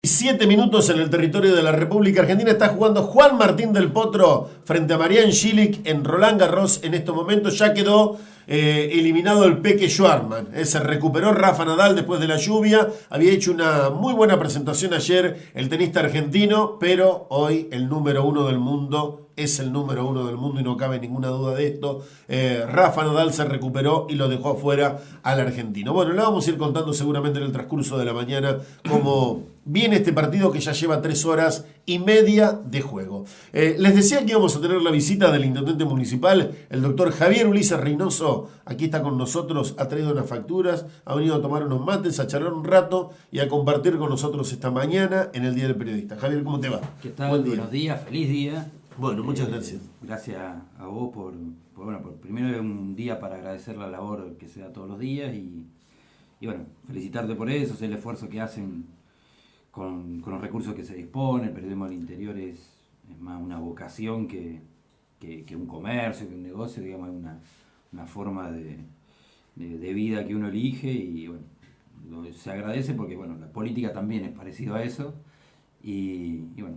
7 minutos en el territorio de la República Argentina. Está jugando Juan Martín del Potro frente a Marián Cilic en Roland Garros. En estos momentos ya quedó eliminado el Peque Schwartzman. Se recuperó Rafa Nadal después de la lluvia. Había hecho una muy buena presentación ayer el tenista argentino, pero hoy el número uno del mundo es el número uno del mundo y no cabe ninguna duda de esto. Rafa Nadal se recuperó y lo dejó afuera al argentino. Bueno, le vamos a ir contando seguramente en el transcurso de la mañana cómo viene este partido que ya lleva 3 horas y media de juego. Les decía que íbamos a tener la visita del intendente municipal, el doctor Javier Ulises Reynoso. Aquí está con nosotros, ha traído unas facturas, ha venido a tomar unos mates, a charlar un rato y a compartir con nosotros esta mañana en el Día del Periodista. Javier, ¿cómo te va? ¿Qué tal? Buen día. Buenos días, feliz día. Bueno, muchas gracias. Gracias a vos por primero un día para agradecer la labor que se da todos los días y bueno, felicitarte por eso, el esfuerzo que hacen con los recursos que se dispone. El periodismo del interior es más una vocación que un comercio, que un negocio, digamos, es una forma de vida que uno elige y bueno, se agradece porque bueno, la política también es parecido a eso y bueno,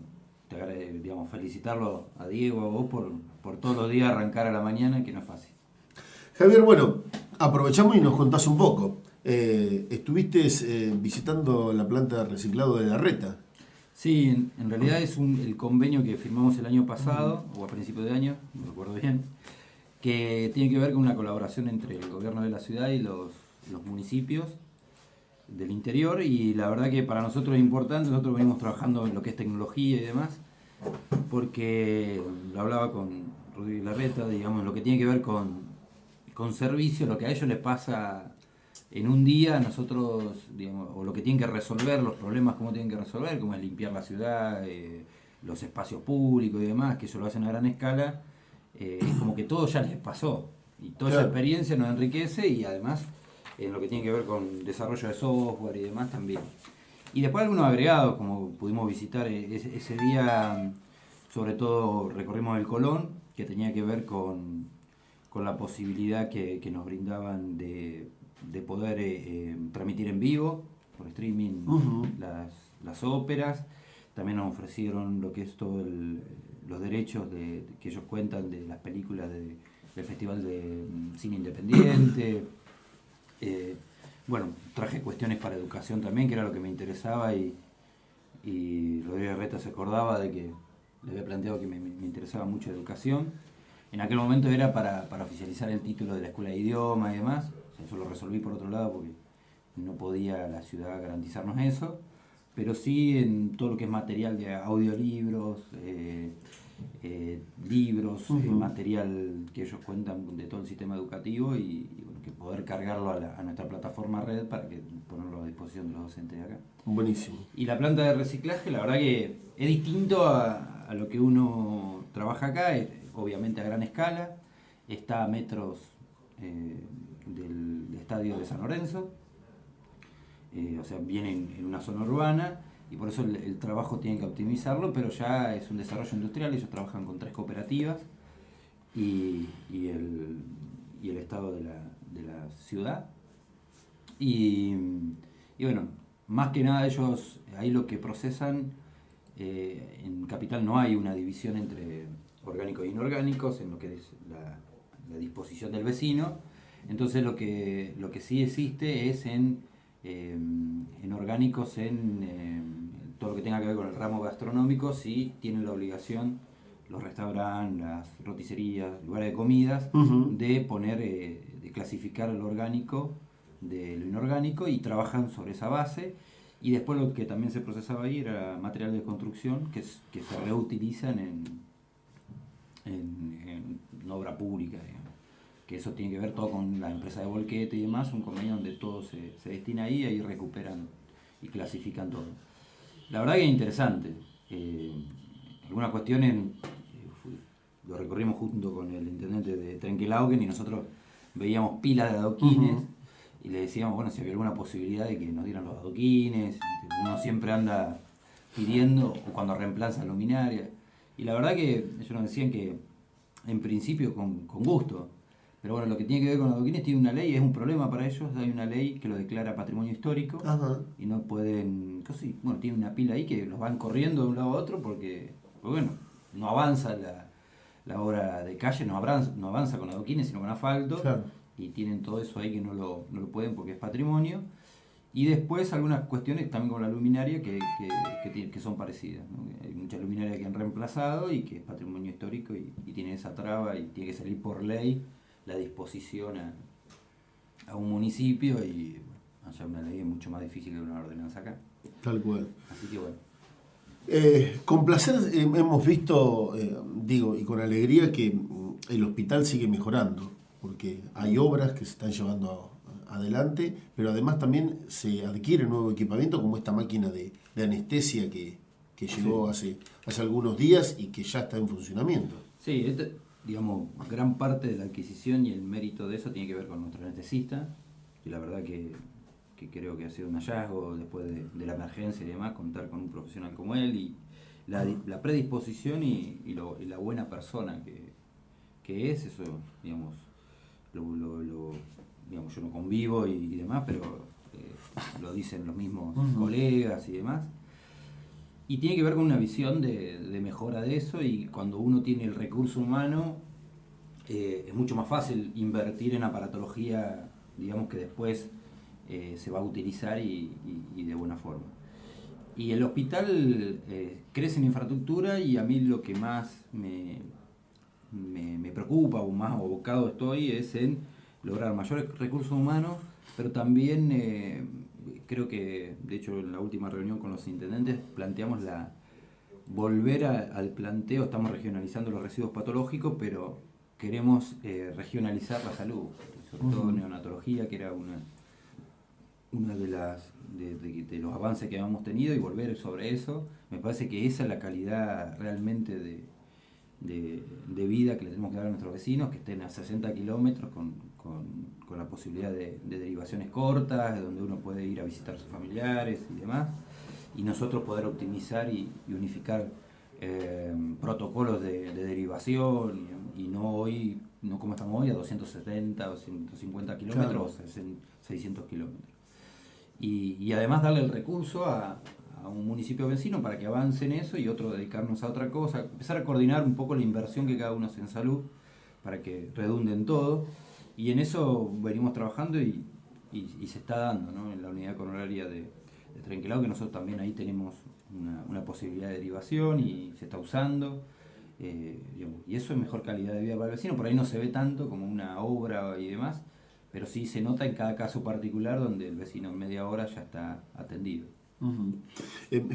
digamos, felicitarlo a Diego, a vos por todos los días arrancar a la mañana, que no es fácil. Javier, bueno, aprovechamos y nos contás un poco. Estuviste visitando la planta de reciclado de Larreta. Sí, en realidad es el convenio que firmamos el año pasado, o a principios de año, no recuerdo bien, que tiene que ver con una colaboración entre el gobierno de la ciudad y los municipios del interior, y la verdad que para nosotros es importante. Nosotros venimos trabajando en lo que es tecnología y demás, porque lo hablaba con Rodrigo Larreta, digamos, lo que tiene que ver con servicios, lo que a ellos les pasa en un día, nosotros, digamos, o lo que tienen que resolver, los problemas cómo tienen que resolver, como es limpiar la ciudad, los espacios públicos y demás, que ellos lo hacen a gran escala, es como que todo ya les pasó, y toda esa experiencia nos enriquece, y además en lo que tiene que ver con desarrollo de software y demás también. Y después algunos agregados, como pudimos visitar ese día, sobre todo recorrimos el Colón, que tenía que ver con la posibilidad que nos brindaban de poder transmitir en vivo, por streaming, las óperas. También nos ofrecieron lo que es todo los derechos que ellos cuentan de las películas del Festival de Cine Independiente. Bueno, traje cuestiones para educación también, que era lo que me interesaba, y Rodrigo Larreta se acordaba de que le había planteado que me interesaba mucho educación. En aquel momento era para oficializar el título de la escuela de idioma y demás. O sea, eso lo resolví por otro lado porque no podía la ciudad garantizarnos eso, pero sí en todo lo que es material de audiolibros, libros, material que ellos cuentan de todo el sistema educativo y bueno, que poder cargarlo a nuestra plataforma red para que ponerlo a disposición de los docentes de acá. Buenísimo. Y la planta de reciclaje, la verdad que es distinto a lo que uno trabaja acá, obviamente a gran escala, está a metros del estadio de San Lorenzo, o sea, viene en una zona urbana, y por eso el trabajo tiene que optimizarlo, pero ya es un desarrollo industrial. Ellos trabajan con 3 cooperativas y el estado de la ciudad. Y bueno, más que nada ellos, ahí lo que procesan, en Capital no hay una división entre orgánicos e inorgánicos, en lo que es la disposición del vecino. Entonces lo que sí existe es en orgánicos, todo lo que tenga que ver con el ramo gastronómico, sí tienen la obligación los restaurantes, las roticerías, lugares de comidas, de poner, de clasificar lo orgánico de lo inorgánico, y trabajan sobre esa base. Y después lo que también se procesaba ahí era material de construcción que se reutilizan en obra pública, digamos. Que eso tiene que ver todo con la empresa de volquete y demás, un convenio donde todo se destina ahí recuperan y clasifican todo. La verdad que es interesante. Algunas cuestiones lo recorrimos junto con el intendente de Trenquelauquen, y nosotros veíamos pilas de adoquines y le decíamos, bueno, si había alguna posibilidad de que nos dieran los adoquines. Uno siempre anda pidiendo, o cuando reemplazan luminarias. Y la verdad que ellos nos decían que en principio con gusto, Pero bueno, lo que tiene que ver con los adoquines tiene una ley, es un problema para ellos, hay una ley que lo declara patrimonio histórico. Ajá. Y no pueden, bueno, tiene una pila ahí que los van corriendo de un lado a otro porque bueno, no avanza la obra de calle, no avanza con adoquines, sino con asfalto. Claro. Y tienen todo eso ahí que no lo pueden porque es patrimonio. Y después algunas cuestiones también con la luminaria que son parecidas, ¿no? Hay mucha luminaria que han reemplazado y que es patrimonio histórico y tiene esa traba y tiene que salir por ley la disposición a un municipio y bueno, allá una ley es mucho más difícil que una ordenanza acá. Tal cual. Así que bueno. Con placer hemos visto, digo, y con alegría que el hospital sigue mejorando, porque hay obras que se están llevando adelante, pero además también se adquiere nuevo equipamiento como esta máquina de anestesia que llegó hace algunos días y que ya está en funcionamiento. Sí, digamos, gran parte de la adquisición y el mérito de eso tiene que ver con nuestro anestesista, y la verdad que creo que ha sido un hallazgo después de la emergencia y demás, contar con un profesional como él y la predisposición y la buena persona que es, eso, digamos, digamos, yo no convivo y demás, pero lo dicen los mismos colegas y demás. Y tiene que ver con una visión de mejora de eso, y cuando uno tiene el recurso humano, es mucho más fácil invertir en aparatología, digamos, que después se va a utilizar y de buena forma. Y el hospital crece en infraestructura, y a mí lo que más me preocupa o más abocado estoy es en lograr mayores recursos humanos, pero también creo que, de hecho, en la última reunión con los intendentes planteamos volver al planteo. Estamos regionalizando los residuos patológicos, pero queremos regionalizar la salud, sobre todo neonatología, que era una de los avances que habíamos tenido, y volver sobre eso. Me parece que esa es la calidad realmente de vida que le tenemos que dar a nuestros vecinos, que estén a 60 kilómetros con la posibilidad de derivaciones cortas, donde uno puede ir a visitar a sus familiares y demás, y nosotros poder optimizar y unificar protocolos de derivación, y no como estamos hoy, a 270 o 150 kilómetros, claro, o 600 kilómetros. Y además darle el recurso a un municipio vecino para que avance en eso, y otro dedicarnos a otra cosa, empezar a coordinar un poco la inversión que cada uno hace en salud para que redunde en todo, y en eso venimos trabajando y se está dando, ¿no? En la unidad coronaria de Trenquelao, que nosotros también ahí tenemos una posibilidad de derivación y se está usando, digamos, y eso es mejor calidad de vida para el vecino. Por ahí no se ve tanto como una obra y demás, pero sí se nota en cada caso particular donde el vecino en media hora ya está atendido.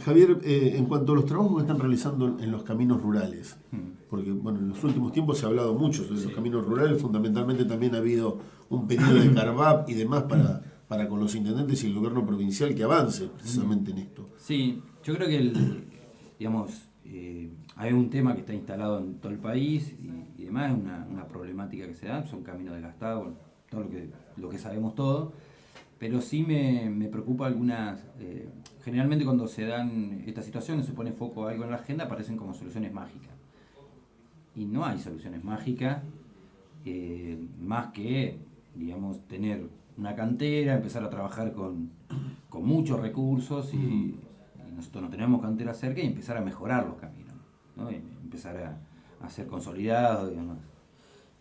Javier, en cuanto a los trabajos que están realizando en los caminos rurales, porque bueno, en los últimos tiempos se ha hablado mucho sobre los caminos rurales, fundamentalmente también ha habido un pedido de Carvap y demás para con los intendentes y el gobierno provincial que avance precisamente en esto. Sí, yo creo que digamos, hay un tema que está instalado en todo el país y demás, es una problemática que se da, son caminos desgastados, bueno, todo lo que sabemos todo, pero sí me preocupa algunas. Generalmente cuando se dan estas situaciones, se pone foco a algo en la agenda, aparecen como soluciones mágicas. Y no hay soluciones mágicas, más que, digamos, tener una cantera, empezar a trabajar con muchos recursos, y nosotros no tenemos cantera cerca, y empezar a mejorar los caminos, ¿no? Y empezar a ser consolidados y demás.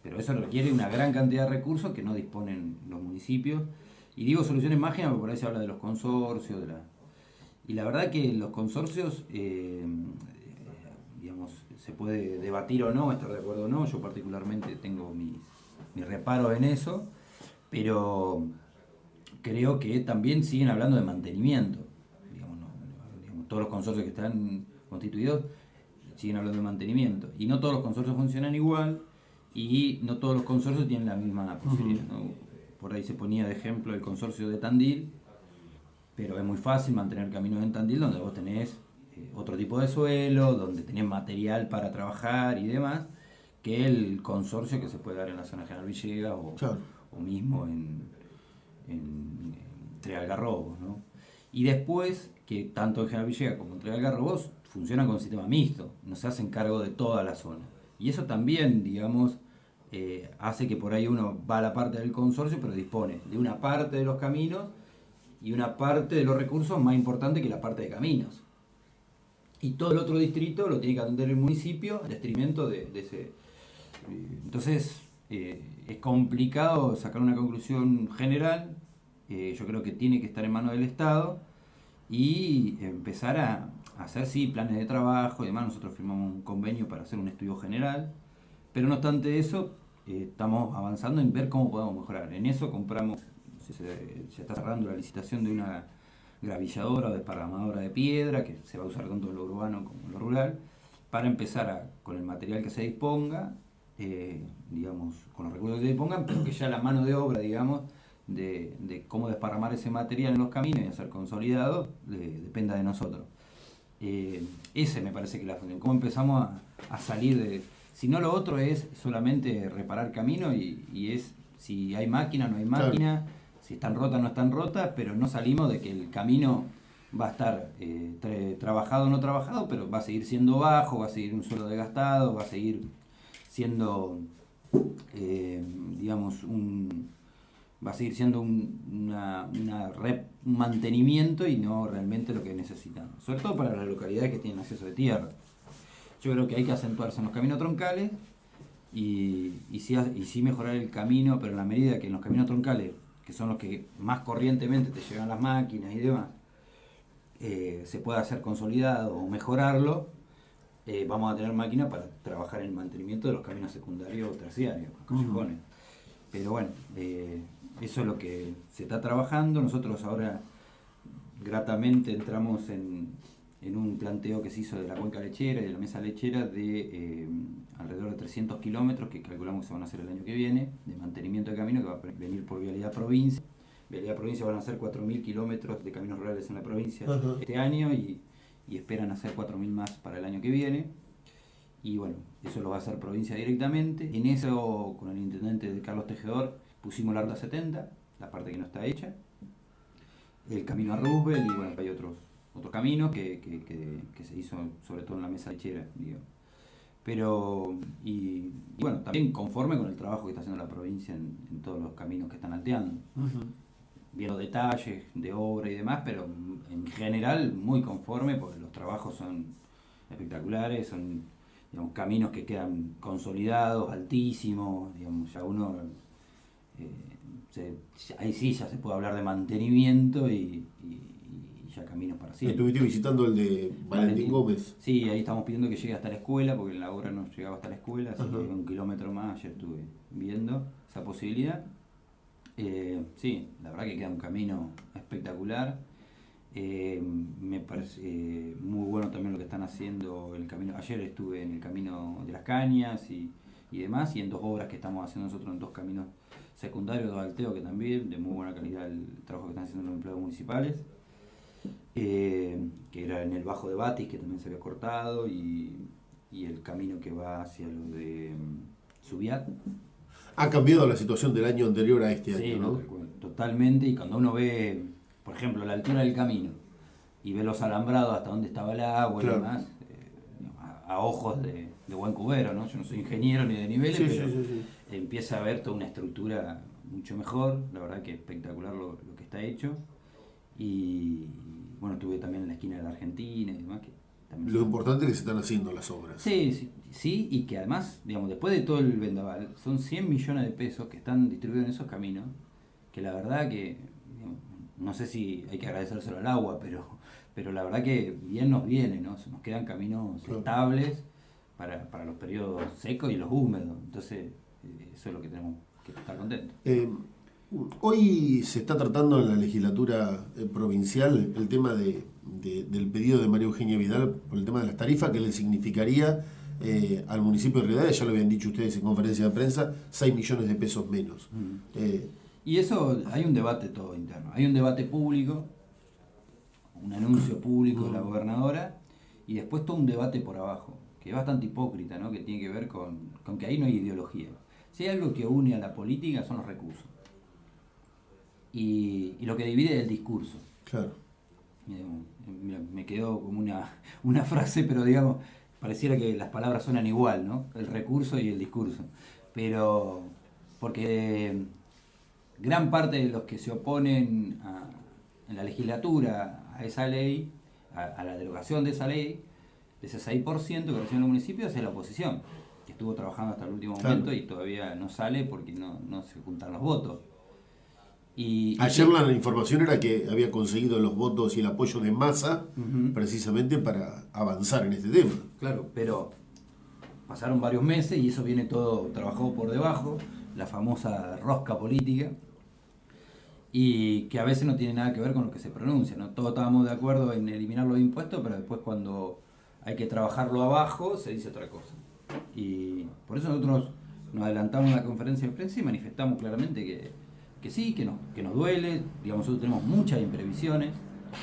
Pero eso requiere una gran cantidad de recursos que no disponen los municipios. Y digo soluciones mágicas porque por ahí se habla de los consorcios, y la verdad que los consorcios, digamos, se puede debatir o no, estar de acuerdo o no. Yo particularmente tengo mis reparos en eso, pero creo que también siguen hablando de mantenimiento. Digamos, todos los consorcios que están constituidos siguen hablando de mantenimiento, y no todos los consorcios funcionan igual, y no todos los consorcios tienen la misma posibilidad, ¿no? Por ahí se ponía de ejemplo el consorcio de Tandil, pero es muy fácil mantener caminos en Tandil donde vos tenés otro tipo de suelo, donde tenés material para trabajar y demás, que el consorcio que se puede dar en la zona General Villegas o mismo entre Algarrobos, ¿no? Y después, que tanto en General Villegas como entre Algarrobos funcionan con sistema mixto, no se hacen cargo de toda la zona. Y eso también, digamos, hace que por ahí uno va a la parte del consorcio, pero dispone de una parte de los caminos y una parte de los recursos más importante que la parte de caminos. Y todo el otro distrito lo tiene que atender el municipio en detrimento de ese. Entonces, es complicado sacar una conclusión general. Yo creo que tiene que estar en manos del Estado y empezar a hacer, sí, planes de trabajo y demás. Nosotros firmamos un convenio para hacer un estudio general, pero no obstante eso, estamos avanzando en ver cómo podemos mejorar. En eso compramos, se está cerrando la licitación de una gravilladora o desparramadora de piedra, que se va a usar tanto en lo urbano como en lo rural, para empezar con el material que se disponga, digamos, con los recursos que se dispongan, pero que ya la mano de obra, digamos, de cómo desparramar ese material en los caminos y hacer consolidado, dependa de nosotros. Ese me parece que la función. ¿Cómo empezamos a salir de...? Si no, lo otro es solamente reparar camino y es si hay máquina, no hay máquina, si están rotas, no están rotas, pero no salimos de que el camino va a estar trabajado o no trabajado, pero va a seguir siendo bajo, va a seguir un suelo desgastado, va a seguir siendo, digamos, va a seguir siendo un mantenimiento y no realmente lo que necesitamos, sobre todo para las localidades que tienen acceso de tierra. Yo creo que hay que acentuarse en los caminos troncales y sí mejorar el camino, pero en la medida que en los caminos troncales, que son los que más corrientemente te llevan las máquinas y demás, se pueda hacer consolidado o mejorarlo, vamos a tener máquinas para trabajar en el mantenimiento de los caminos secundarios o terciarios, callejones. Pero bueno, eso es lo que se está trabajando. Nosotros ahora gratamente entramos en un planteo que se hizo de la cuenca lechera y de la mesa lechera de alrededor de 300 kilómetros que calculamos que se van a hacer el año que viene, de mantenimiento de camino, que va a venir por Vialidad Provincia. Vialidad Provincia van a hacer 4.000 kilómetros de caminos rurales en la provincia este año y esperan hacer 4.000 más para el año que viene. Y bueno, eso lo va a hacer provincia directamente. En eso, con el intendente de Carlos Tejedor, pusimos la ruta 70, la parte que no está hecha, el camino a Roosevelt y bueno, hay otros caminos que se hizo sobre todo en la mesa lechera, digo. Pero, y bueno, también conforme con el trabajo que está haciendo la provincia en todos los caminos que están alteando. Viendo detalles de obra y demás, pero en general muy conforme porque los trabajos son espectaculares, son, digamos, caminos que quedan consolidados, altísimos, digamos, ya uno ahí sí ya se puede hablar de mantenimiento y ya caminos para siempre. Estuviste visitando el de Valentín Gómez. Sí, ahí estamos pidiendo que llegue hasta la escuela, porque la obra no llegaba hasta la escuela, así que 1 kilómetro más, ayer estuve viendo esa posibilidad. Sí, la verdad que queda un camino espectacular. Me parece muy bueno también lo que están haciendo el camino. Ayer estuve en el camino de las Cañas y demás, y en 2 obras que estamos haciendo nosotros en 2 caminos secundarios, 2 alteos que también, de muy buena calidad el trabajo que están haciendo los empleados municipales. Que era en el Bajo de Batis, que también se había cortado, y el camino que va hacia lo de Subiat. Ha cambiado la situación del año anterior a este año, ¿no? Totalmente, y cuando uno ve, por ejemplo, la altura del camino y ve los alambrados hasta donde estaba el agua y demás, a ojos de buen cubero, ¿no? Yo no soy ingeniero ni de niveles, pero empieza a ver toda una estructura mucho mejor, la verdad que espectacular lo que está hecho. Y bueno, estuve también en la esquina de la Argentina y demás. Lo importante es que se están haciendo las obras. Sí, y que además, digamos, después de todo el vendaval, son 100 millones de pesos que están distribuidos en esos caminos, que la verdad que, digamos, no sé si hay que agradecérselo al agua, pero la verdad que bien nos viene, ¿no? Se nos quedan caminos estables para los periodos secos y los húmedos. Entonces, eso es lo que tenemos que estar contentos. Hoy se está tratando en la legislatura provincial el tema del pedido de María Eugenia Vidal por el tema de las tarifas, que le significaría al municipio de Rivadavia, ya lo habían dicho ustedes en conferencia de prensa, 6 millones de pesos menos. Y eso, hay un debate todo interno, hay un debate público, un anuncio público de la gobernadora, y después todo un debate por abajo, que es bastante hipócrita, ¿no? Que tiene que ver con que ahí no hay ideología. Si hay algo que une a la política son los recursos. Y lo que divide es el discurso. Claro. Me quedó como una frase, pero digamos, pareciera que las palabras suenan igual, ¿no? El recurso y el discurso. pero porque gran parte de los que se oponen en la legislatura a esa ley, a la derogación de esa ley, de ese 6% que reciben los municipios, es la oposición, que estuvo trabajando hasta el último momento y todavía no sale porque no se juntan los votos. Ayer la información era que había conseguido los votos y el apoyo de Massa precisamente para avanzar en este tema. Claro, pero pasaron varios meses y eso viene todo trabajado por debajo, la famosa rosca política, y que a veces no tiene nada que ver con lo que se pronuncia, ¿no? Todos estábamos de acuerdo en eliminar los impuestos, pero después cuando hay que trabajarlo abajo se dice otra cosa. Y por eso nosotros nos adelantamos a la conferencia de prensa y manifestamos claramente que sí, que nos duele. Digamos, nosotros tenemos muchas imprevisiones,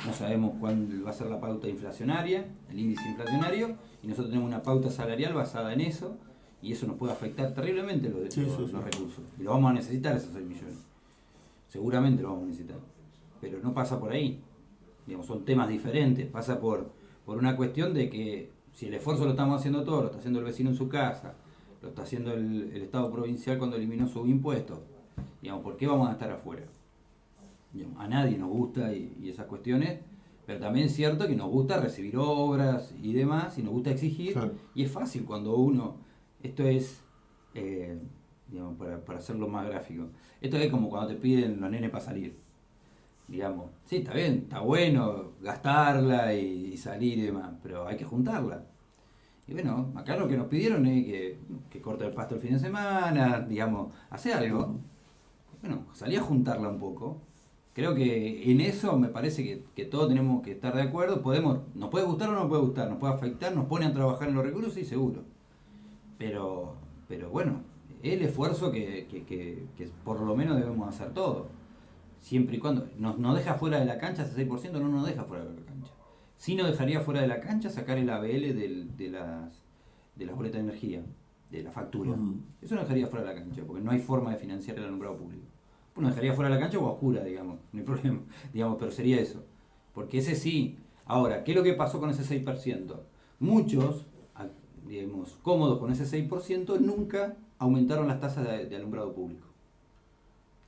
no sabemos cuándo va a ser la pauta inflacionaria, el índice inflacionario, y nosotros tenemos una pauta salarial basada en eso, y eso nos puede afectar terriblemente los recursos. Y lo vamos a necesitar, esos 6 millones. Seguramente lo vamos a necesitar. Pero no pasa por ahí. Digamos, son temas diferentes. Pasa por una cuestión de que si el esfuerzo lo estamos haciendo todos, lo está haciendo el vecino en su casa, lo está haciendo el Estado provincial cuando eliminó sus impuestos, digamos, ¿por qué vamos a estar afuera? Digamos, a nadie nos gusta y esas cuestiones, pero también es cierto que nos gusta recibir obras y demás, y nos gusta exigir, claro. Y es fácil cuando uno, esto es, digamos, para hacerlo más gráfico, esto es como cuando te piden los nenes para salir. Digamos, sí, está bien, está bueno gastarla y salir y demás, pero hay que juntarla. Y bueno, acá lo que nos pidieron es que corte el pasto el fin de semana, digamos, hace algo. Bueno, salí a juntarla un poco. Creo que en eso me parece que todos tenemos que estar de acuerdo. Nos puede gustar o no nos puede gustar, nos puede afectar, nos pone a trabajar en los recursos, sí, seguro. Pero bueno, el esfuerzo que por lo menos debemos hacer todos. Siempre y cuando nos deja fuera de la cancha, ese 6% no nos deja fuera de la cancha. Sí nos dejaría fuera de la cancha sacar el ABL de las boletas de energía, de la factura. Eso nos dejaría fuera de la cancha, porque no hay forma de financiar el alumbrado público. Pues nos dejaría fuera de la cancha o a oscura, digamos, no hay problema, digamos, pero sería eso. Porque ese sí. Ahora, ¿qué es lo que pasó con ese 6%? Muchos, digamos, cómodos con ese 6%, nunca aumentaron las tasas de alumbrado público.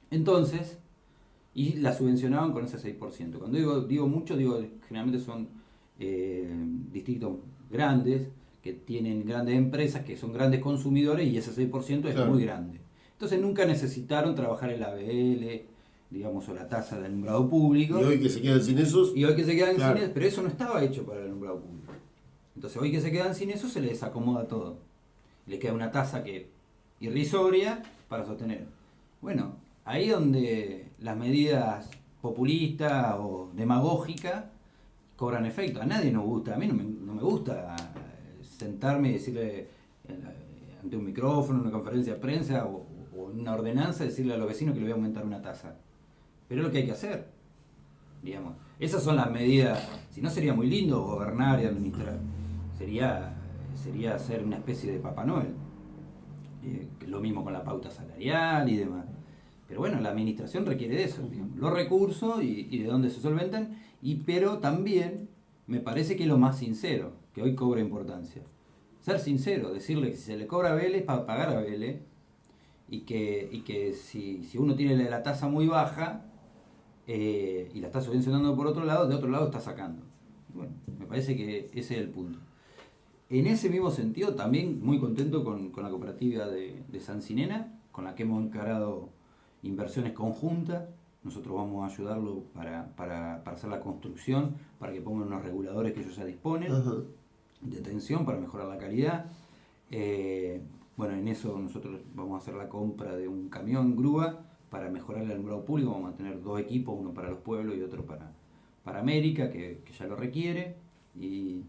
Entonces, y la subvencionaban con ese 6%. Cuando digo mucho, generalmente son distritos grandes, que tienen grandes empresas, que son grandes consumidores, y ese 6% es claro. Muy grande. Entonces nunca necesitaron trabajar el ABL, digamos, o la tasa de alumbrado público. Y hoy que se quedan sin esos. Claro. Sin eso, pero eso no estaba hecho para el alumbrado público. Entonces hoy que se quedan sin eso, se les acomoda todo. Les queda una tasa irrisoria para sostener. Bueno, ahí donde las medidas populistas o demagógicas cobran efecto. A nadie nos gusta, a mí no me gusta sentarme y decirle ante un micrófono, en una conferencia de prensa o en una ordenanza, decirle a los vecinos que le voy a aumentar una tasa. Pero es lo que hay que hacer, digamos. Esas son las medidas. Si no, sería muy lindo gobernar y administrar. Sería ser una especie de Papá Noel. Lo mismo con la pauta salarial y demás. Pero bueno, la administración requiere de eso, digamos, los recursos y de dónde se solventan, pero también me parece que es lo más sincero, que hoy cobra importancia. Ser sincero, decirle que si se le cobra a Vélez, para pagar a Vélez, y que si uno tiene la tasa muy baja y la está subvencionando por otro lado, de otro lado está sacando. Bueno, me parece que ese es el punto. En ese mismo sentido, también muy contento con la cooperativa de Sancinena, con la que hemos encarado inversiones conjuntas. Nosotros vamos a ayudarlo para hacer la construcción, para que pongan unos reguladores que ellos ya disponen, de tensión para mejorar la calidad. Bueno, en eso nosotros vamos a hacer la compra de un camión grúa para mejorar el alumbrado público. Vamos a tener 2 equipos, uno para los pueblos y otro para América, que ya lo requiere. Y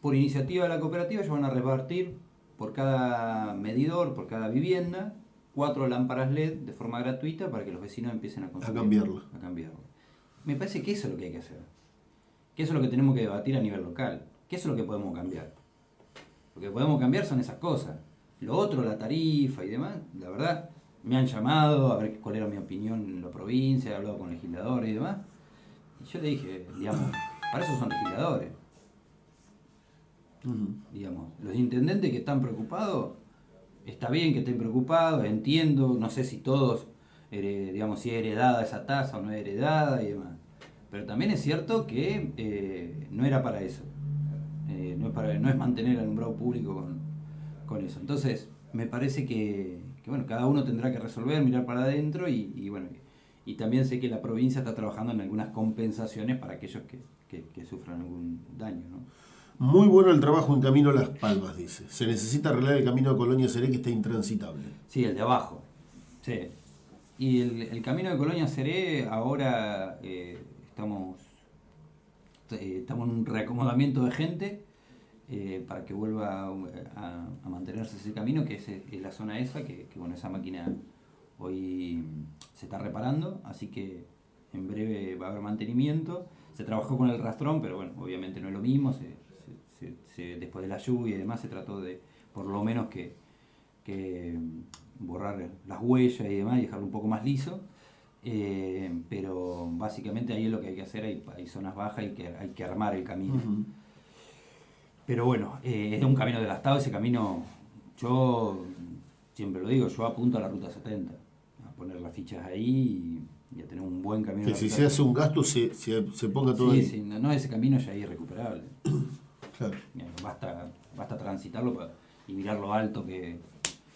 por iniciativa de la cooperativa ellos van a repartir por cada medidor, por cada vivienda, 4 lámparas LED de forma gratuita para que los vecinos empiecen a consumir. A cambiarlo. Me parece que eso es lo que hay que hacer. Que eso es lo que tenemos que debatir a nivel local. Que eso es lo que podemos cambiar. Lo que podemos cambiar son esas cosas. Lo otro, la tarifa y demás, la verdad, me han llamado a ver cuál era mi opinión en la provincia, he hablado con legisladores y demás. Y yo le dije, digamos, para eso son legisladores. Digamos, los intendentes que están preocupados está bien que estén preocupados, entiendo, no sé si todos, digamos, si es heredada esa tasa o no es heredada y demás. Pero también es cierto que no era para eso. No es mantener el alumbrado público con eso. Entonces, me parece que bueno, cada uno tendrá que resolver, mirar para adentro y bueno, y también sé que la provincia está trabajando en algunas compensaciones para aquellos que sufran algún daño, ¿no? Muy bueno el trabajo en Camino a Las Palmas, dice. Se necesita arreglar el camino de Colonia Seré, que está intransitable. Sí, el de abajo. Sí. Y el camino de Colonia Seré, ahora estamos en un reacomodamiento de gente para que vuelva a mantenerse ese camino, que es la zona esa, que bueno, esa máquina hoy se está reparando, así que en breve va a haber mantenimiento. Se trabajó con el rastrón, pero bueno, obviamente no es lo mismo. Después de la lluvia y demás se trató de, por lo menos, que borrar las huellas y demás y dejarlo un poco más liso. Pero básicamente ahí es lo que hay que hacer, hay zonas bajas y hay que armar el camino. Uh-huh. Pero bueno, es un camino desgastado, ese camino, yo siempre lo digo, yo apunto a la ruta 70, a poner las fichas ahí y a tener un buen camino. Que si se hace un gasto se ponga todo ahí. Sí, no, ese camino ya es irrecuperable. Claro. Basta transitarlo y mirar lo alto que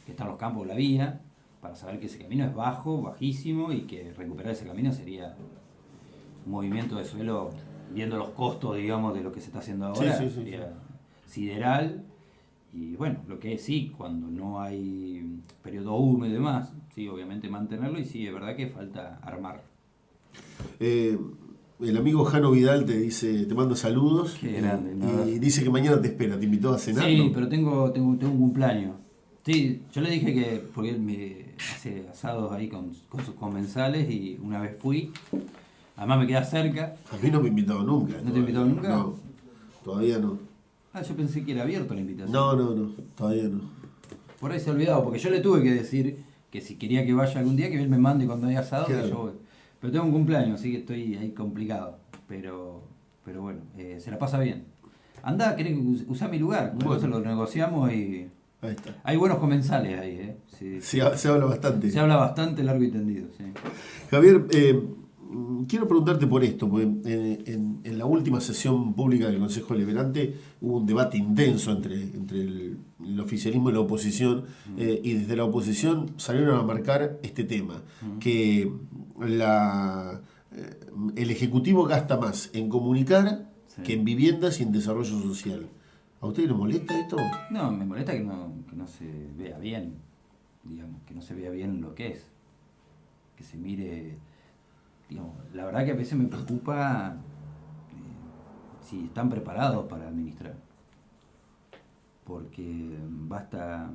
están los campos, la vía, para saber que ese camino es bajo, bajísimo, y que recuperar ese camino sería un movimiento de suelo, viendo los costos, digamos, de lo que se está haciendo ahora, sería sideral. Y bueno, lo que es sí, cuando no hay periodo húmedo y demás, sí, obviamente mantenerlo, y sí, es verdad que falta armar. El amigo Jano Vidal te manda saludos. Qué grande, ¿no? Y dice que mañana te espera, te invitó a cenar. Sí, ¿no? pero tengo un cumpleaños. Sí, yo le dije que, porque él me hace asados ahí con sus comensales y una vez fui, además me queda cerca. A mí no me invitado nunca. ¿No te invitado nunca? No, todavía no. Yo pensé que era abierto la invitación. No, todavía no. Por ahí se ha olvidado, porque yo le tuve que decir que si quería que vaya algún día, que él me mande cuando haya asado, claro, que yo voy. Pero tengo un cumpleaños, así que estoy ahí complicado. Pero bueno, se la pasa bien. Andá, querés usar mi lugar, bueno, lo negociamos y... Ahí está. Hay buenos comensales ahí, Sí. Se habla bastante. Se habla bastante largo y tendido, sí. Javier, quiero preguntarte por esto, porque en la última sesión pública del Consejo Deliberante hubo un debate intenso entre el oficialismo y la oposición, y desde la oposición salieron a marcar este tema, que el Ejecutivo gasta más en comunicar que en viviendas y en desarrollo social. ¿A usted le molesta esto? No, me molesta que no se vea bien, digamos, que no se vea bien lo que es, que se mire, digamos, la verdad que a veces me preocupa si están preparados para administrar, porque basta,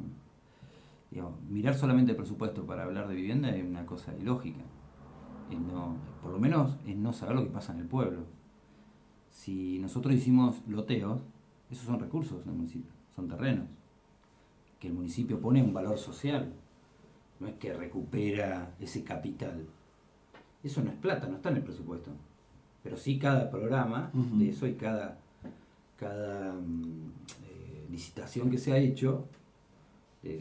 digamos, mirar solamente el presupuesto para hablar de vivienda es una cosa ilógica, por lo menos es no saber lo que pasa en el pueblo. Si nosotros hicimos loteos, esos son recursos del municipio, son terrenos, que el municipio pone un valor social, no es que recupera ese capital. Eso no es plata, no está en el presupuesto. Pero sí cada programa de eso y cada licitación que se ha hecho,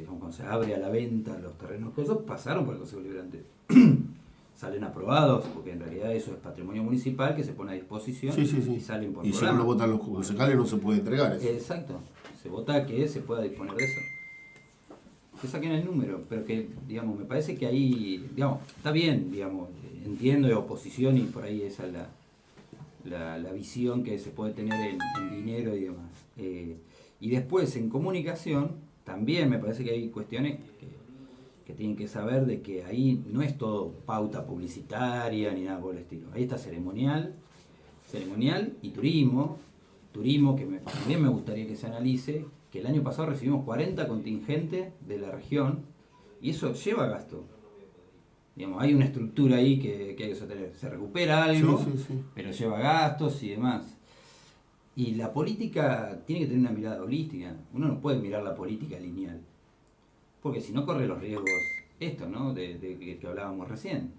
cuando se abre a la venta los terrenos, cosas, pasaron por el Consejo Deliberante. Salen aprobados, porque en realidad eso es patrimonio municipal que se pone a disposición y salen por programa. Y si no lo votan los concejales no se puede entregar eso. Exacto, se vota que se pueda disponer de eso. Que saquen el número, pero que, digamos, me parece que ahí, digamos, está bien, digamos, entiendo de oposición y por ahí esa es la visión que se puede tener en dinero y demás. Y después en comunicación, también me parece que hay cuestiones que tienen que saber de que ahí no es todo pauta publicitaria ni nada por el estilo. Ahí está ceremonial y turismo que también me gustaría que se analice, que el año pasado recibimos 40 contingentes de la región y eso lleva gasto. Digamos, hay una estructura ahí que hay que sostener. Se recupera algo, pero lleva gastos y demás. Y la política tiene que tener una mirada holística. Uno no puede mirar la política lineal. Porque si no corre los riesgos, ¿no? de que hablábamos recién.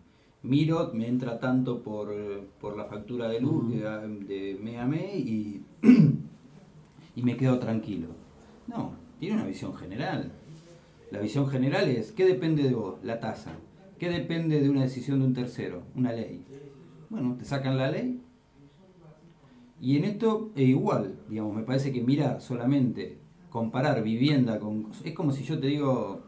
Miro, me entra tanto por la factura de luz de mes a mes y me quedo tranquilo. No, tiene una visión general. La visión general es, ¿qué depende de vos? La tasa. ¿Qué depende de una decisión de un tercero? Una ley. Bueno, te sacan la ley. Y en esto es igual, digamos, me parece que mirar solamente, comparar vivienda con... Es como si yo te digo,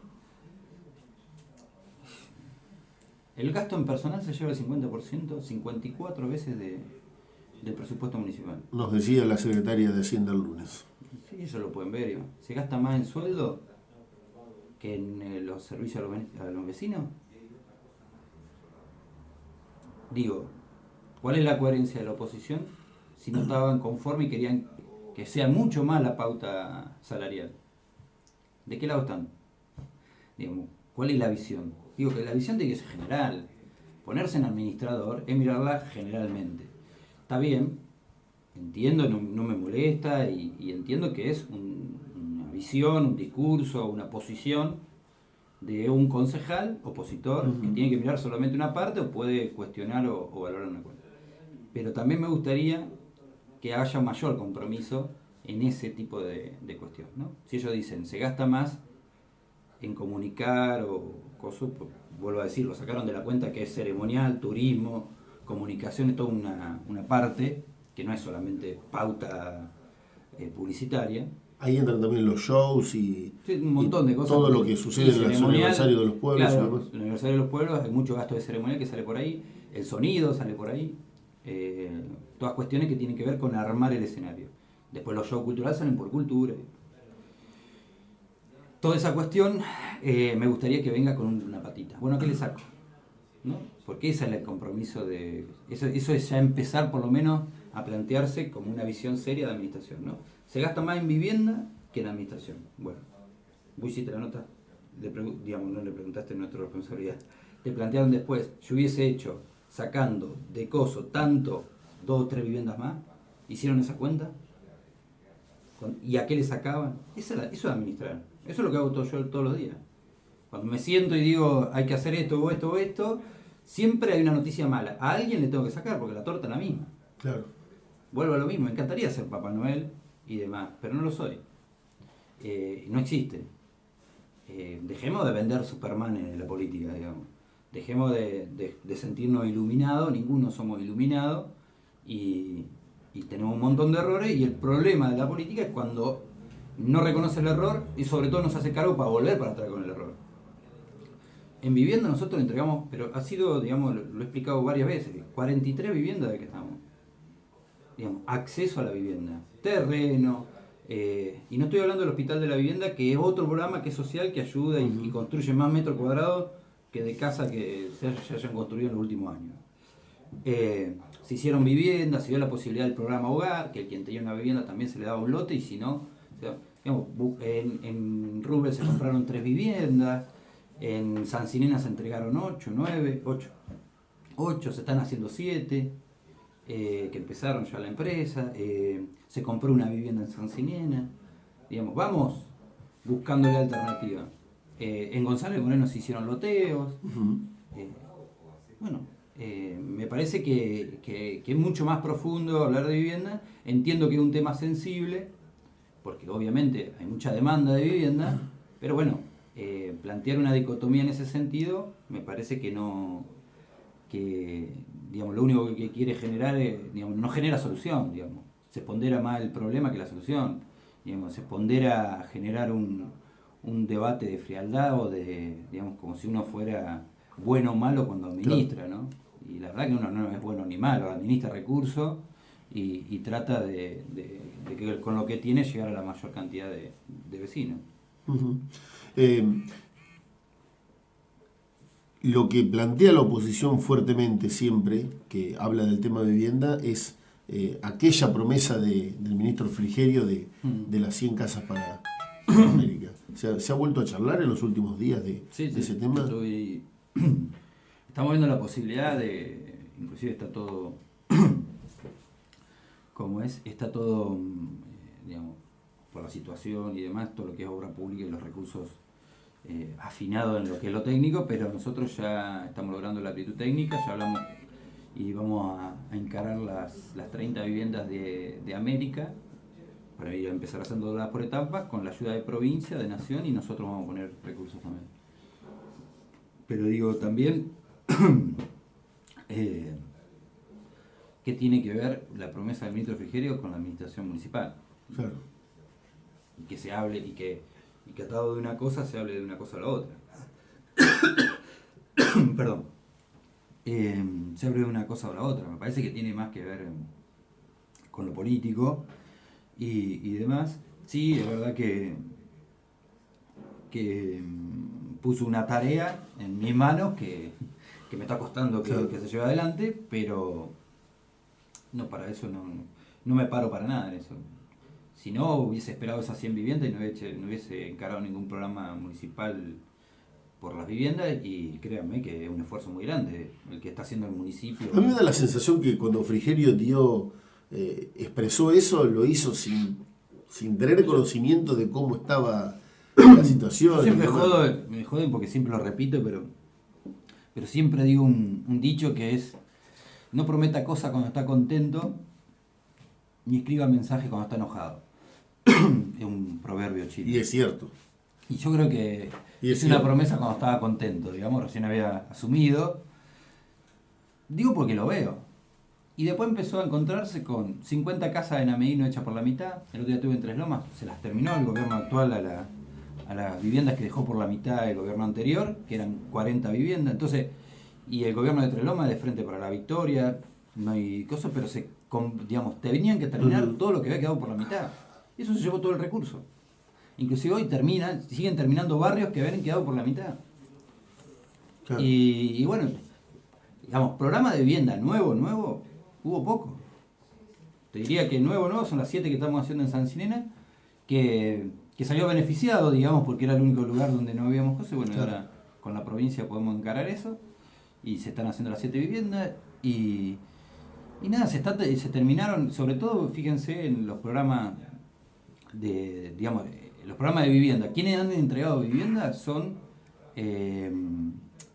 el gasto en personal se lleva el 50%, 54 veces del presupuesto municipal. Nos decía la secretaria de Hacienda el lunes. Sí, eso lo pueden ver, digo. Se gasta más en sueldo que en los servicios a los vecinos. Digo, ¿cuál es la coherencia de la oposición si no estaban conformes y querían que sea mucho más la pauta salarial? ¿De qué lado están? Digamos, ¿cuál es la visión? Digo que la visión tiene que ser general. Ponerse en administrador es mirarla generalmente. Está bien, entiendo, no me molesta y entiendo que es una visión, un discurso, una posición de un concejal opositor que tiene que mirar solamente una parte o puede cuestionar o valorar una cuenta. Pero también me gustaría que haya un mayor compromiso en ese tipo de cuestiones, ¿no? Si ellos dicen, se gasta más en comunicar o cosas, pues, vuelvo a decir, lo sacaron de la cuenta que es ceremonial, turismo, comunicación, es toda una parte que no es solamente pauta publicitaria. Ahí entran también los shows y, sí, un montón de cosas. Todo lo que sucede en el aniversario de los pueblos. Claro, y demás. el aniversario de los pueblos, hay mucho gasto de ceremonial que sale por ahí, el sonido sale por ahí, todas cuestiones que tienen que ver con armar el escenario. Después los shows culturales salen por cultura. Toda esa cuestión me gustaría que venga con una patita. Bueno, ¿qué le saco? ¿No? Porque ese es el compromiso de... Eso es ya empezar por lo menos a plantearse como una visión seria de administración, ¿no? Se gasta más en vivienda que en administración. Bueno, vos hiciste la nota, digamos, no le preguntaste nuestra responsabilidad. Te plantearon después, yo hubiese hecho, sacando de coso tanto, 2 o 3 viviendas más, ¿hicieron esa cuenta? ¿Y a qué le sacaban? Eso es administrar. Eso es lo que hago yo todos los días. Cuando me siento y digo, hay que hacer esto o esto o esto, siempre hay una noticia mala. A alguien le tengo que sacar porque la torta es la misma. Claro. Vuelvo a lo mismo, me encantaría ser Papá Noel y demás, pero no lo soy. No existe. Dejemos de vender Superman en la política, digamos. Dejemos de sentirnos iluminados, ninguno somos iluminados y tenemos un montón de errores, y el problema de la política es cuando no reconoce el error y sobre todo nos hace cargo para volver para atrás con el error. En vivienda nosotros entregamos, pero ha sido, digamos, lo he explicado varias veces, 43 viviendas de que estamos. Digamos, acceso a la vivienda, terreno, y no estoy hablando del Hospital de la Vivienda, que es otro programa que es social, que ayuda y construye más metros cuadrados que de casa que se hayan construido en los últimos años. Se hicieron viviendas, se dio la posibilidad del programa Hogar, que quien tenía una vivienda también se le daba un lote, y si no, o sea, digamos, en Rubel se compraron 3 viviendas, en San Sinena se entregaron 8, se están haciendo 7, que empezaron ya la empresa, se compró una vivienda en San Sinena, digamos, vamos buscándole alternativa. En González Moreno se hicieron loteos, bueno, me parece que es mucho más profundo hablar de vivienda. Entiendo que es un tema sensible, porque obviamente hay mucha demanda de vivienda, pero bueno, plantear una dicotomía en ese sentido me parece que no, que digamos, lo único que quiere generar es, digamos, no genera solución, digamos. Se pondera más el problema que la solución, digamos, se pondera a generar un debate de frialdad o de, digamos, como si uno fuera bueno o malo cuando administra, ¿no? Y la verdad que uno no es bueno ni malo, administra recursos y trata de que con lo que tiene llegar a la mayor cantidad de vecinos. Lo que plantea la oposición fuertemente siempre, que habla del tema de vivienda, es aquella promesa del ministro Frigerio de las 100 casas para América. ¿Se ha vuelto a charlar en los últimos días de ese tema? Estamos viendo la posibilidad de, inclusive está todo, como es, está todo, digamos, por la situación y demás, todo lo que es obra pública y los recursos afinado en lo que es lo técnico, pero nosotros ya estamos logrando la aptitud técnica, ya hablamos y vamos a encarar las 30 viviendas de América para ir a empezar haciendo por etapas, con la ayuda de provincia, de nación, y nosotros vamos a poner recursos también. Pero digo también, ¿qué tiene que ver la promesa del ministro Frigerio con la administración municipal? Claro. Y que se hable, y que atado de una cosa se hable de una cosa a la otra. Perdón. Se hable de una cosa o la otra. Me parece que tiene más que ver con lo político y demás. Sí, es verdad que puso una tarea en mis manos que me está costando que se lleve adelante, pero no, para eso no me paro para nada en eso. Si no, hubiese esperado esas 100 viviendas y no hubiese encarado ningún programa municipal por las viviendas, y créanme que es un esfuerzo muy grande el que está haciendo el municipio. A mí me da la sensación que cuando Frigerio expresó eso, lo hizo sin tener conocimiento de cómo estaba la situación. Yo siempre me joden porque siempre lo repito, pero siempre digo un dicho que es: no prometa cosas cuando está contento, ni escriba mensajes cuando está enojado. Es un proverbio chino. Y es cierto. Y yo creo que es una promesa cuando estaba contento, digamos, recién había asumido. Digo porque lo veo. Y después empezó a encontrarse con 50 casas en Ameguino hechas por la mitad. El otro día estuve en Tres Lomas, se las terminó el gobierno actual a las viviendas que dejó por la mitad el gobierno anterior, que eran 40 viviendas. Entonces, y el gobierno de Tres Lomas de Frente para la Victoria, no hay cosas, pero digamos, tenían que terminar todo lo que había quedado por la mitad. Y eso se llevó todo el recurso. Inclusive hoy siguen terminando barrios que habían quedado por la mitad. Claro. Y bueno, digamos, programa de vivienda nuevo, hubo poco. Te diría que nuevo son las 7 que estamos haciendo en San Sinena, que salió beneficiado, digamos, porque era el único lugar donde no habíamos cosas. Bueno, claro. Ahora con la provincia podemos encarar eso, y se están haciendo las 7 viviendas, y nada, se terminaron, sobre todo, fíjense en los programas los programas de vivienda. ¿Quiénes han entregado viviendas? Son,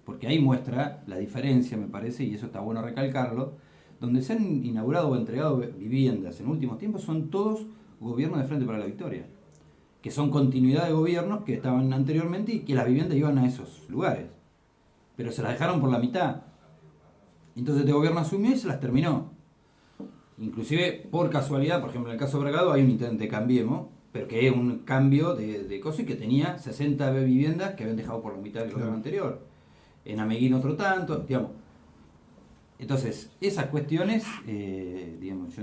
porque ahí muestra la diferencia, me parece, y eso está bueno recalcarlo, donde se han inaugurado o entregado viviendas en últimos tiempos son todos gobiernos de Frente para la Victoria, que son continuidad de gobiernos que estaban anteriormente y que las viviendas iban a esos lugares, pero se las dejaron por la mitad. Entonces este gobierno asumió y se las terminó. Inclusive, por casualidad, por ejemplo, en el caso de Bragado hay un intento de Cambiemos, pero que es un cambio de cosas, y que tenía 60 viviendas que habían dejado por la mitad del gobierno anterior. En Ameguino otro tanto, digamos. Entonces, esas cuestiones, digamos,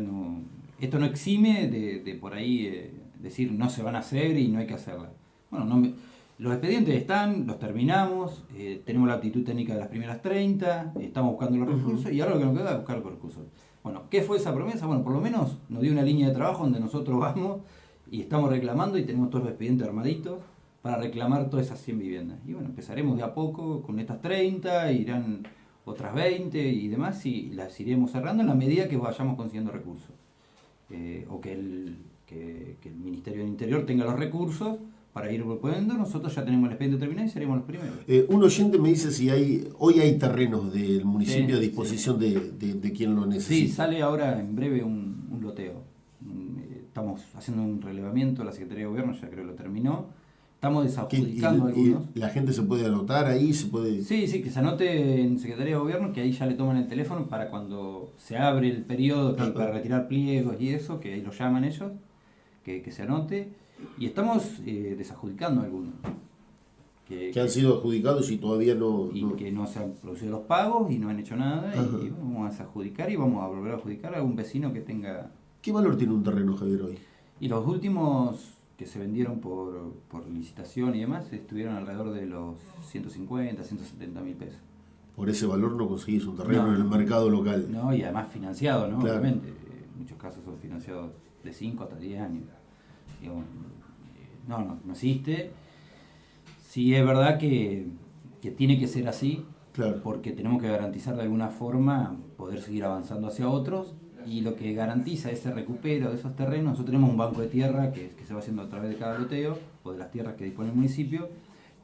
esto no exime de por ahí decir no se van a hacer y no hay que hacerlas. Bueno, los expedientes están, los terminamos, tenemos la aptitud técnica de las primeras 30, estamos buscando los recursos, y ahora lo que nos queda es buscar los recursos. Bueno, ¿qué fue esa promesa? Bueno, por lo menos nos dio una línea de trabajo donde nosotros vamos y estamos reclamando, y tenemos todos los expedientes armaditos para reclamar todas esas 100 viviendas. Y bueno, empezaremos de a poco con estas 30, irán otras 20 y demás, y las iremos cerrando en la medida que vayamos consiguiendo recursos. O que el Ministerio del Interior tenga los recursos para ir poniendo. Nosotros ya tenemos el expediente terminado y seremos los primeros. Un oyente me dice si hoy hay terrenos del municipio a disposición de quien lo necesita. Sí, sale ahora en breve un loteo. Estamos haciendo un relevamiento, la Secretaría de Gobierno ya creo que lo terminó. Estamos desadjudicando algunos. ¿Y la gente se puede anotar ahí? Sí, que se anote en Secretaría de Gobierno, que ahí ya le toman el teléfono para cuando se abre el periodo para retirar pliegos y eso, que ahí lo llaman ellos, que se anote. Y estamos desadjudicando algunos. Que han sido adjudicados y todavía no... que no se han producido los pagos y no han hecho nada. Y vamos a desadjudicar y vamos a volver a adjudicar a algún vecino que tenga... ¿Qué valor tiene un terreno, Javier, hoy? Y los últimos que se vendieron por licitación y demás estuvieron alrededor de los 150, 170 mil pesos. Por ese valor no conseguís un terreno en el mercado local. No, y además financiado, ¿no? Claro. Obviamente. En muchos casos son financiados de 5 hasta 10 años. Digamos, no existe. Sí es verdad que tiene que ser así, claro, porque tenemos que garantizar de alguna forma poder seguir avanzando hacia otros, y lo que garantiza ese recupero de esos terrenos, nosotros tenemos un banco de tierra que se va haciendo a través de cada loteo, o de las tierras que dispone el municipio.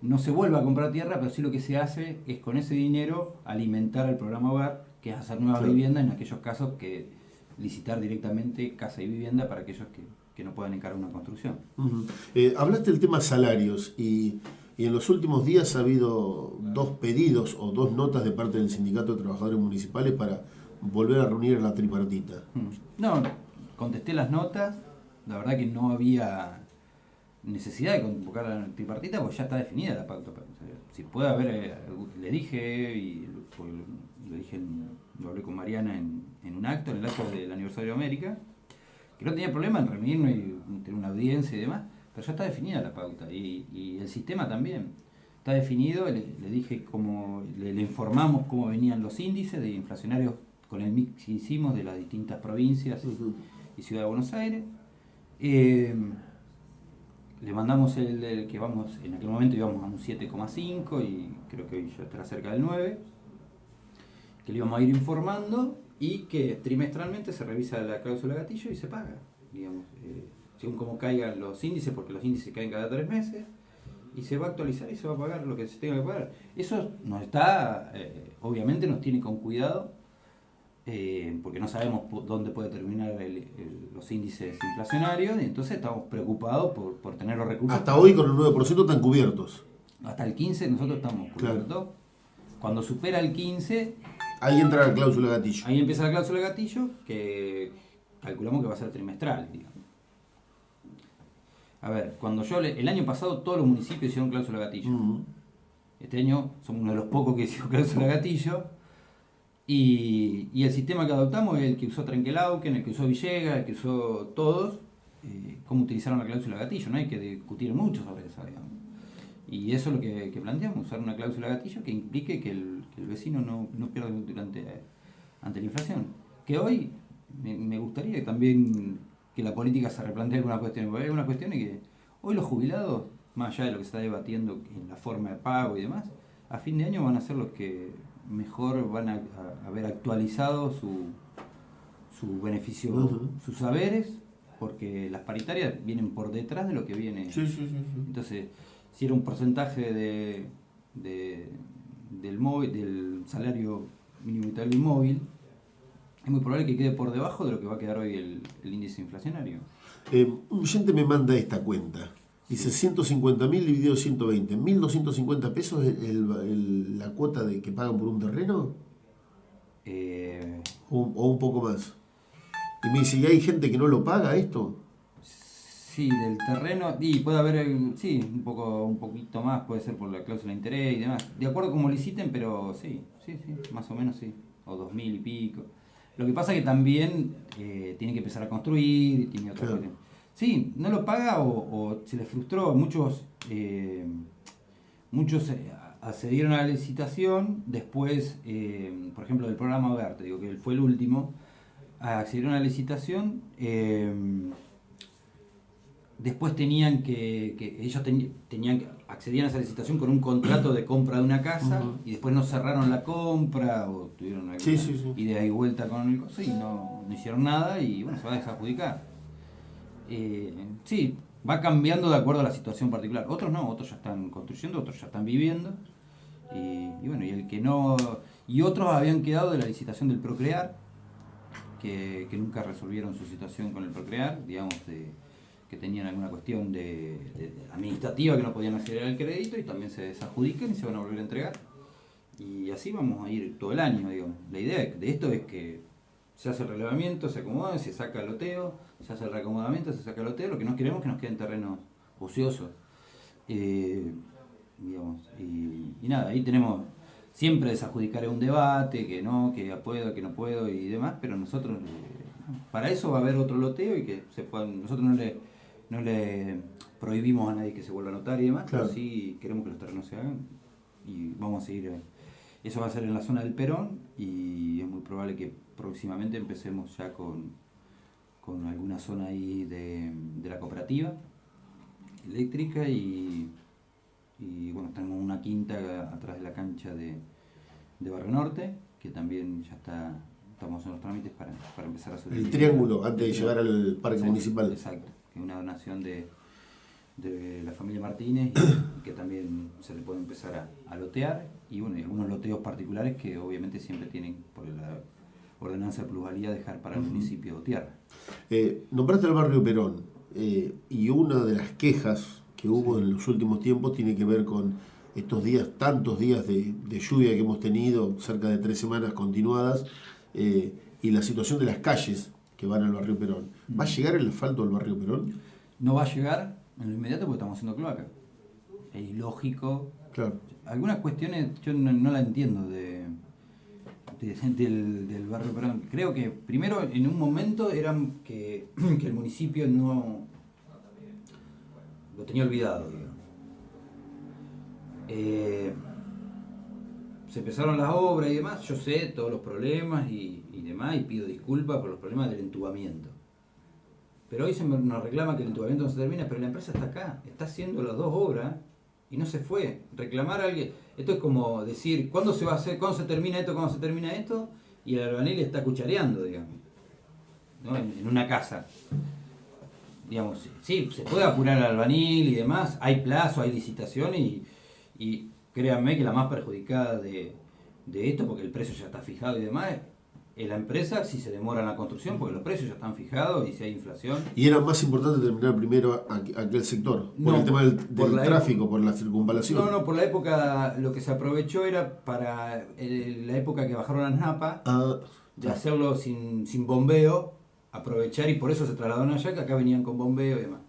No se vuelve a comprar tierra, pero sí lo que se hace es con ese dinero alimentar el programa Hogar, que es hacer nuevas viviendas en aquellos casos que licitar directamente casa y vivienda para aquellos que no puedan encarar una construcción. Hablaste del tema salarios y en los últimos días ha habido 2 pedidos o 2 notas de parte del Sindicato de Trabajadores Municipales para volver a reunir a la tripartita. No, contesté las notas, la verdad que no había necesidad de convocar a la tripartita porque ya está definida la pauta. Si puede haber, le dije, lo hablé con Mariana en un acto, en el acto del aniversario de América, que no tenía problema en reunirnos y tener una audiencia y demás, pero ya está definida la pauta y el sistema también está definido. Le dije le informamos cómo venían los índices de inflacionarios con el mix que hicimos de las distintas provincias y Ciudad de Buenos Aires. Le mandamos el que vamos, en aquel momento íbamos a un 7,5 y creo que hoy ya estará cerca del 9, que le íbamos a ir informando y que trimestralmente se revisa la cláusula gatillo y se paga, digamos, según cómo caigan los índices, porque los índices caen cada 3 meses, y se va a actualizar y se va a pagar lo que se tenga que pagar. Eso nos está, obviamente nos tiene con cuidado, porque no sabemos dónde puede terminar los índices inflacionarios, y entonces estamos preocupados por tener los recursos. Hasta hoy con el 9% están cubiertos. Hasta el 15 nosotros estamos cubiertos. Claro. Cuando supera el 15... Ahí entra la cláusula gatillo. Ahí empieza la cláusula gatillo, que calculamos que va a ser trimestral, digamos. A ver, el año pasado todos los municipios hicieron cláusula gatillo. Este año somos uno de los pocos que hicieron cláusula gatillo. Y el sistema que adoptamos es el que usó Trenquelauquen, el que usó Villegas, el que usó todos, cómo utilizaron la cláusula gatillo. No hay que discutir mucho sobre eso, digamos. Y eso es lo que planteamos, usar una cláusula gatillo que implique que el vecino no pierda ante la inflación. Que hoy me gustaría también que la política se replantee algunas cuestiones, porque hay algunas cuestiones que hoy los jubilados, más allá de lo que se está debatiendo en la forma de pago y demás, a fin de año van a ser los que mejor van a haber actualizado su beneficio, sus saberes, porque las paritarias vienen por detrás de lo que viene. Sí. Entonces, si era un porcentaje del salario mínimo vital y móvil, es muy probable que quede por debajo de lo que va a quedar hoy el índice inflacionario. Un oyente me manda esta cuenta. Dice 150.000 dividido 120. ¿1.250 pesos es la cuota que pagan por un terreno? ¿O un poco más? Y me dice, ¿y hay gente que no lo paga esto? Sí, del terreno, y puede haber, sí, un poquito más, puede ser por la cláusula de interés y demás. De acuerdo a cómo liciten, pero sí, más o menos sí. O 2.000 y pico. Lo que pasa es que también tiene que empezar a construir y tiene otra cuestión. Sí, no lo paga o se le frustró. Muchos accedieron a la licitación después, por ejemplo, del programa Verte, digo que fue el último, accedieron a la licitación, después tenían accedían a esa licitación con un contrato de compra de una casa y después no cerraron la compra o tuvieron alguna ida y vuelta con el coso y no hicieron nada y bueno, se va a desadjudicar. Sí, va cambiando de acuerdo a la situación particular. Otros no, otros ya están construyendo, otros ya están viviendo. Y bueno, y el que no. Y otros habían quedado de la licitación del Procrear, que nunca resolvieron su situación con el Procrear, digamos, que tenían alguna cuestión administrativa que no podían acceder al crédito y también se desadjudican y se van a volver a entregar. Y así vamos a ir todo el año, digamos. La idea de esto es que se hace el relevamiento, se acomoda, se saca el loteo, se hace el reacomodamiento, se saca el loteo. Lo que no queremos es que nos queden terrenos ociosos. Digamos, y nada, ahí tenemos siempre desadjudicar un debate, que puedo, que no puedo y demás, pero nosotros, para eso va a haber otro loteo y que se puedan, nosotros no le prohibimos a nadie que se vuelva a anotar y demás, claro. Pero sí queremos que los terrenos se hagan y vamos a seguir. Eso va a ser en la zona del Perón y es muy probable que próximamente empecemos ya con alguna zona ahí de la cooperativa eléctrica y bueno, tenemos una quinta atrás de la cancha de Barrio Norte, que también ya estamos en los trámites para empezar a hacer el triángulo antes de llegar al parque municipal. Exacto, que es una donación de la familia Martínez y que también se le puede empezar a lotear y bueno, y algunos loteos particulares que obviamente siempre tienen por la ordenanza de plusvalía dejar para el municipio tierra. Nombraste el barrio Perón. y una de las quejas que hubo en los últimos tiempos tiene que ver con estos días, tantos días de lluvia que hemos tenido, cerca de 3 semanas continuadas, y la situación de las calles que van al barrio Perón. ¿Va a llegar el asfalto al barrio Perón? No va a llegar en lo inmediato porque estamos haciendo cloaca. Es ilógico. Claro. Algunas cuestiones yo no la entiendo del barrio Perón. Creo que primero en un momento eran que el municipio no lo tenía olvidado, digamos. Se empezaron las obras y demás, yo sé todos los problemas y demás, y pido disculpas por los problemas del entubamiento. Pero hoy nos reclama que el entubamiento no se termina, pero la empresa está acá, está haciendo las 2 obras y no se fue. Reclamar a alguien, esto es como decir, ¿cuándo se va a hacer? ¿Cuándo se termina esto? ¿Cuándo se termina esto? Y el albañil está cuchareando, digamos, ¿no? En una casa. Digamos, sí, se puede apurar al albañil y demás, hay plazo, hay licitaciones y créanme que la más perjudicada de esto, porque el precio ya está fijado y demás, es la empresa si se demora en la construcción, porque los precios ya están fijados y si hay inflación. ¿Y era más importante terminar primero aquel sector? ¿Por No, el tema del por tráfico, por la circunvalación? No, por la época, lo que se aprovechó era para la época que bajaron las napas, de hacerlo sin bombeo, aprovechar, y por eso se trasladaron allá, que acá venían con bombeo y demás.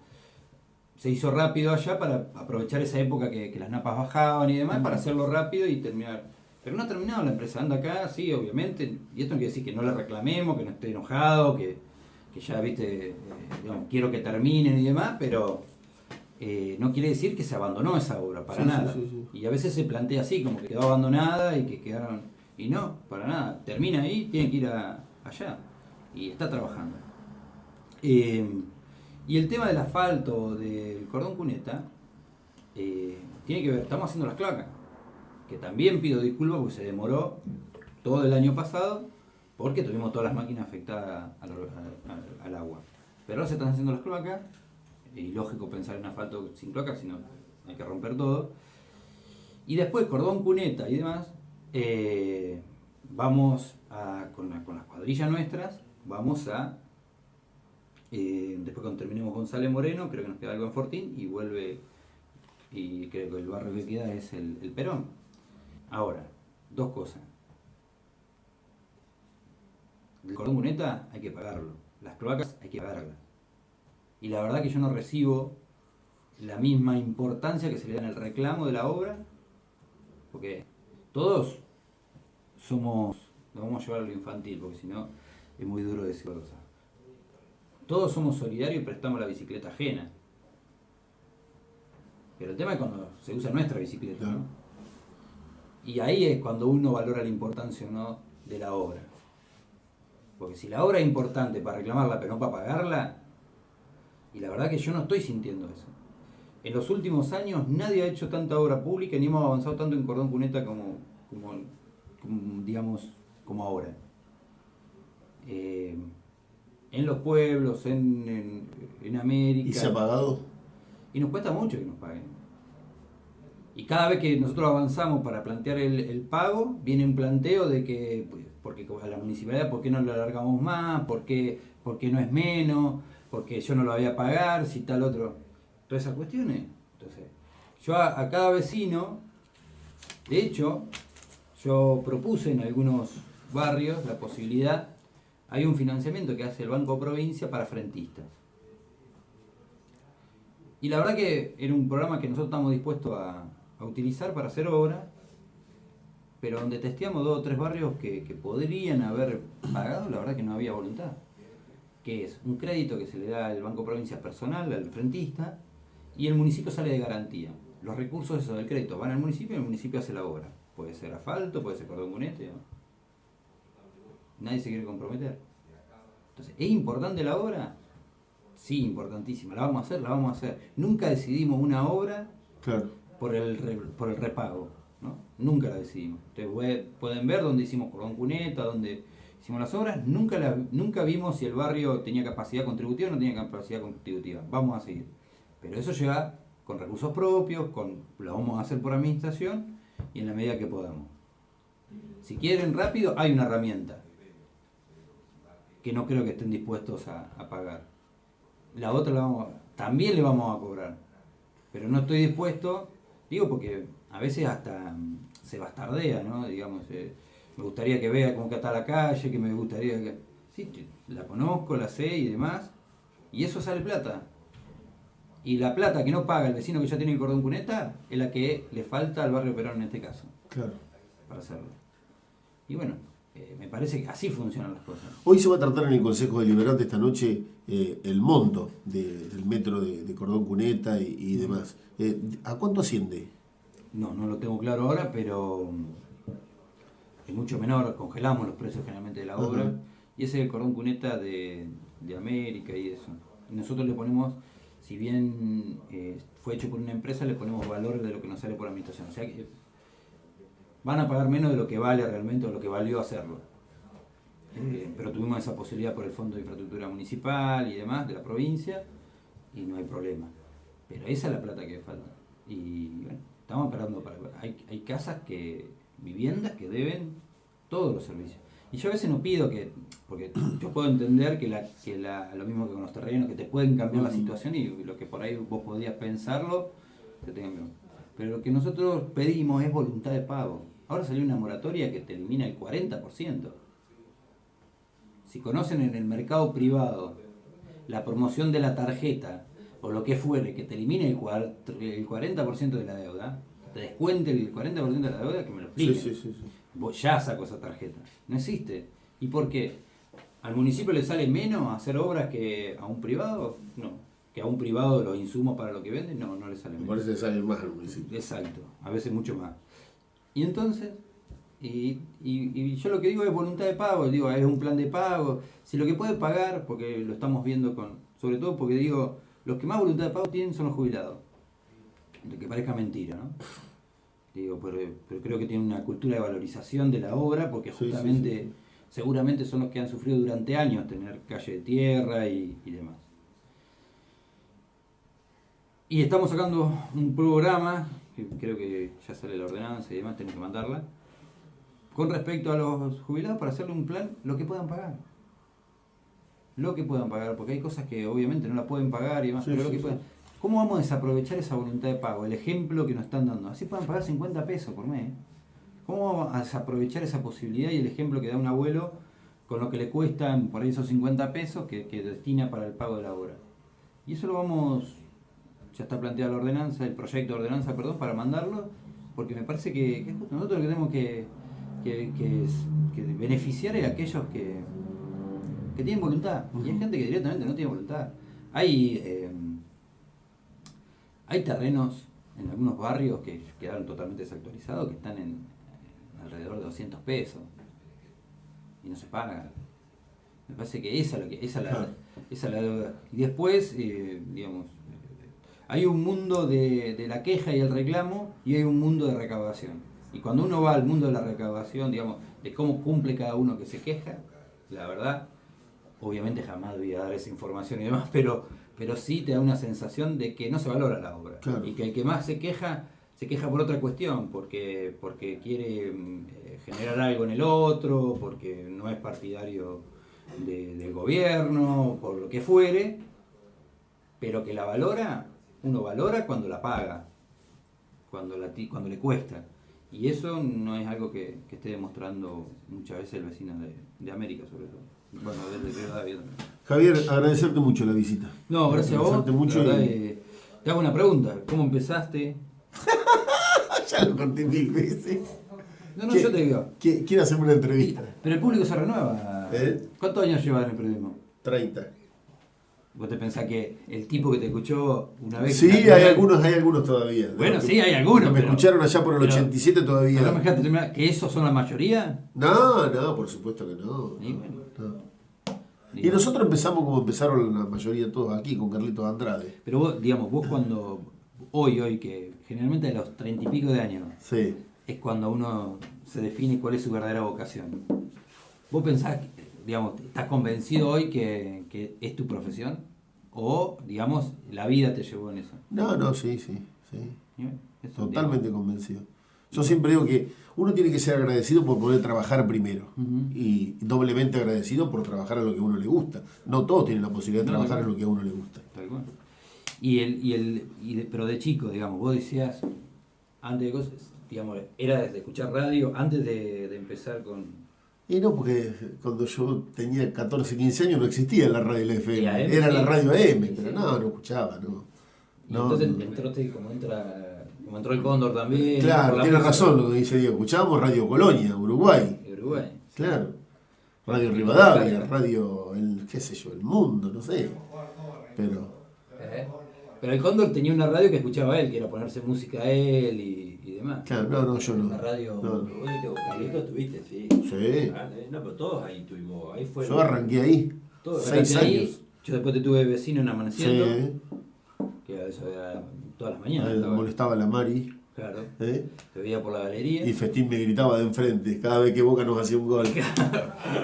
Se hizo rápido allá para aprovechar esa época que las napas bajaban y demás, para hacerlo rápido y terminar. Pero no ha terminado la empresa, anda acá, sí, obviamente, y esto no quiere decir que no le reclamemos, que no esté enojado, que ya, viste, digamos, quiero que terminen y demás, pero no quiere decir que se abandonó esa obra, para nada. Sí. Y a veces se plantea así, como que quedó abandonada y que quedaron, y no, para nada, termina ahí, tiene que ir allá, y está trabajando. Y el tema del asfalto, del cordón cuneta, tiene que ver, estamos haciendo las cloacas, que también pido disculpas porque se demoró todo el año pasado, porque tuvimos todas las máquinas afectadas al agua. Pero ahora se están haciendo las cloacas, y lógico pensar en asfalto sin cloacas, sino hay que romper todo. Y después cordón cuneta y demás, vamos con las cuadrillas nuestras, vamos a... después cuando terminemos González Moreno, creo que nos queda algo en Fortín y vuelve, y creo que el barrio que queda es el Perón. Ahora, 2 cosas. El cordón cuneta hay que pagarlo, las cloacas hay que pagarlas. Y la verdad que yo no recibo la misma importancia que se le da en el reclamo de la obra, porque todos somos, no vamos a llevar a lo infantil, porque si no es muy duro decir cosas. Todos somos solidarios y prestamos la bicicleta ajena. Pero el tema es cuando se usa nuestra bicicleta, ¿no? Y ahí es cuando uno valora la importancia o no de la obra. Porque si la obra es importante para reclamarla pero no para pagarla, y la verdad que yo no estoy sintiendo eso. En los últimos años nadie ha hecho tanta obra pública ni hemos avanzado tanto en cordón cuneta como digamos, como ahora. En los pueblos, en América. ¿Y se ha pagado? Y nos cuesta mucho que nos paguen. Y cada vez que nosotros avanzamos para plantear el pago, viene un planteo de que, porque a la municipalidad, ¿por qué no lo alargamos más? ¿Por qué no es menos? Porque yo no lo voy a pagar, si tal otro. Todas esas cuestiones. Entonces, yo a cada vecino, de hecho, yo propuse en algunos barrios la posibilidad, hay un financiamiento que hace el Banco Provincia para frentistas. Y la verdad que era un programa que nosotros estamos dispuestos a utilizar para hacer obra, pero donde testeamos 2 o 3 barrios que podrían haber pagado, la verdad que no había voluntad. Que es un crédito que se le da al Banco Provincia personal, al frentista, y el municipio sale de garantía. Los recursos esos del crédito van al municipio y el municipio hace la obra. Puede ser asfalto, puede ser cordón cuneta, ¿no? Nadie se quiere comprometer. Entonces, ¿es importante la obra? Sí, importantísima. La vamos a hacer. Nunca decidimos una obra por el repago, ¿no? Nunca la decidimos. Ustedes pueden ver dónde hicimos cordón cuneta, dónde hicimos las obras. Nunca vimos si el barrio tenía capacidad contributiva o no tenía capacidad contributiva. Vamos a seguir. Pero eso llega con recursos propios, lo vamos a hacer por administración y en la medida que podamos. Si quieren rápido, hay una herramienta que no creo que estén dispuestos a pagar. la otra también le vamos a cobrar. Pero no estoy dispuesto, digo porque a veces hasta se bastardea, ¿no? Digamos, me gustaría que vea cómo que está la calle, que me gustaría que... Sí, la conozco, la sé y demás, y eso sale plata. Y la plata que no paga el vecino que ya tiene el cordón cuneta es la que le falta al barrio Perón en este caso. Claro. Para hacerlo. Y bueno, me parece que así funcionan las cosas. Hoy se va a tratar en el Consejo Deliberante esta noche el monto del metro de cordón cuneta y demás. ¿A cuánto asciende? No lo tengo claro ahora, pero es mucho menor. Congelamos los precios generalmente de la obra. Ajá. Y ese es el cordón cuneta de América y eso. Y nosotros le ponemos, si bien fue hecho por una empresa, le ponemos valor de lo que nos sale por administración. O sea que van a pagar menos de lo que vale realmente o lo que valió hacerlo. Pero tuvimos esa posibilidad por el Fondo de Infraestructura Municipal y demás de la provincia y no hay problema. Pero esa es la plata que falta. Y bueno, estamos esperando para... Hay casas viviendas que deben todos los servicios. Y yo a veces no pido porque yo puedo entender lo mismo que con los terrenos, que te pueden cambiar la situación y lo que por ahí vos podías pensarlo, te tengan miedo. Pero lo que nosotros pedimos es voluntad de pago. Ahora salió una moratoria que te elimina el 40%. Si conocen en el mercado privado la promoción de la tarjeta o lo que fuere, que te elimine el 40% de la deuda, te descuente el 40% de la deuda, que me lo expliquen. Sí. Vos ya saco esa tarjeta. No existe. ¿Y por qué? ¿Al municipio le sale menos hacer obras que a un privado? No. ¿Que a un privado los insumos para lo que venden? No le sale menos. Me parece que sale más al municipio. Exacto. A veces mucho más. Y entonces, y yo lo que digo es voluntad de pago. Digo, es un plan de pago. Si lo que puede pagar, porque lo estamos viendo sobre todo porque digo, los que más voluntad de pago tienen son los jubilados. De que parezca mentira, ¿no? Digo, pero creo que tienen una cultura de valorización de la obra, porque justamente, sí. Seguramente son los que han sufrido durante años tener calle de tierra y demás. Y estamos sacando un programa, que creo que ya sale la ordenanza y demás, tenemos que mandarla, con respecto a los jubilados para hacerle un plan, lo que puedan pagar. Lo que puedan pagar, porque hay cosas que obviamente no la pueden pagar y demás, pero lo que puedan. ¿Cómo vamos a desaprovechar esa voluntad de pago? El ejemplo que nos están dando. Así pueden pagar 50 pesos por mes. ¿Cómo vamos a desaprovechar esa posibilidad y el ejemplo que da un abuelo con lo que le cuestan por ahí esos 50 pesos que destina para el pago de la obra? Y eso lo vamos, ya está planteada la ordenanza, el proyecto de ordenanza, perdón, para mandarlo, porque me parece que nosotros lo que tenemos que beneficiar es a aquellos que tienen voluntad. Y hay gente que directamente no tiene voluntad. Hay terrenos en algunos barrios que quedaron totalmente desactualizados, que están en alrededor de 200 pesos y no se pagan. Me parece que esa es la deuda. Y después, digamos, hay un mundo de la queja y el reclamo y hay un mundo de recaudación. Y cuando uno va al mundo de la recaudación, digamos, de cómo cumple cada uno que se queja, la verdad, obviamente jamás voy a dar esa información y demás, pero sí te da una sensación de que no se valora la obra. Claro. Y que el que más se queja por otra cuestión, porque quiere generar algo en el otro, porque no es partidario del gobierno, por lo que fuere, pero que la valora, uno valora cuando la paga, cuando le cuesta. Y eso no es algo que esté demostrando muchas veces el vecino de América, sobre todo. Bueno, desde Río David también. Javier, agradecerte mucho la visita. No, gracias a vos. Mucho verdad, te hago una pregunta. ¿Cómo empezaste? Ya lo conté 1000 veces. No, yo te digo. Quiero hacerme una entrevista. Pero el público se renueva. ¿Cuántos años llevas en el periodismo? 30. ¿Vos te pensás que el tipo que te escuchó una vez... Sí, hay algunos todavía. Bueno, sí, hay algunos. Me escucharon allá por el 87 todavía. ¿No me dejaste terminar? ¿Que esos son la mayoría? No, por supuesto que no. Y bueno. No. Y nosotros empezamos como empezaron la mayoría todos aquí, con Carlitos Andrade. Pero vos cuando... Hoy, que generalmente a los 30 y pico de años, sí, es cuando uno se define cuál es su verdadera vocación. ¿Vos pensás, estás convencido hoy que es tu profesión? ¿O, la vida te llevó en eso? No, sí. Eso, Totalmente convencido. Yo siempre digo que uno tiene que ser agradecido por poder trabajar primero y doblemente agradecido por trabajar en lo que a uno le gusta. No todos tienen la posibilidad de trabajar en lo que a uno le gusta. Tal cual. Pero de chico, digamos, vos decías, antes de cosas, digamos, era de escuchar radio, antes de empezar con... Y no, porque cuando yo tenía 14, 15 años no existía la radio y la FM. AM, Era sí. la radio AM, Sí, pero sí. no escuchaba, no. Y No, entonces no. entraste como entró el Cóndor también. Claro, por la tiene música razón lo que dice Diego. Escuchábamos Radio Colonia, Uruguay. de Uruguay. Claro. Radio Rivadavia, Radio, qué sé yo, El Mundo, no sé. Pero, Pero el Cóndor tenía una radio que escuchaba él, que era ponerse música a él y demás. claro, no, yo no. Una radio... No. Vos, Carlitos, tuviste, sí. Sí. No, pero todos ahí tuvimos. Ahí fue. Yo arranqué ahí, Todo. 6 Ahí, años. yo después te tuve vecino en Amaneciendo, Sí. que eso era todas las mañanas. Ahí estaba. molestaba a la Mari. Claro, ¿Eh? te veía por la galería. Y Festín me gritaba de enfrente cada vez que Boca nos hacía un gol.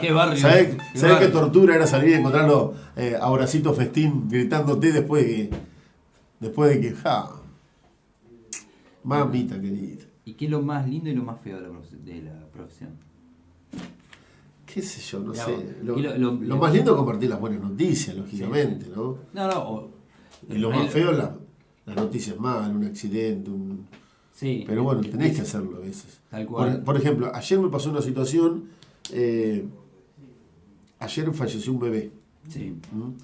¿Qué barrio? ¿Sabés qué barrio? tortura era salir y encontrarlo a Horacito Festín gritándote después de que mamita querida? ¿Y qué es lo más lindo y lo más feo de la profesión? Qué sé yo, no Ya, sé. y Lo más lindo es compartir las buenas noticias, lógicamente, ¿no? No, Y lo más feo, las noticias malas, un accidente, sí. Pero bueno, tenés que hacerlo a veces. Tal cual. Por ejemplo, ayer me pasó una situación. Ayer falleció un bebé. Sí. Un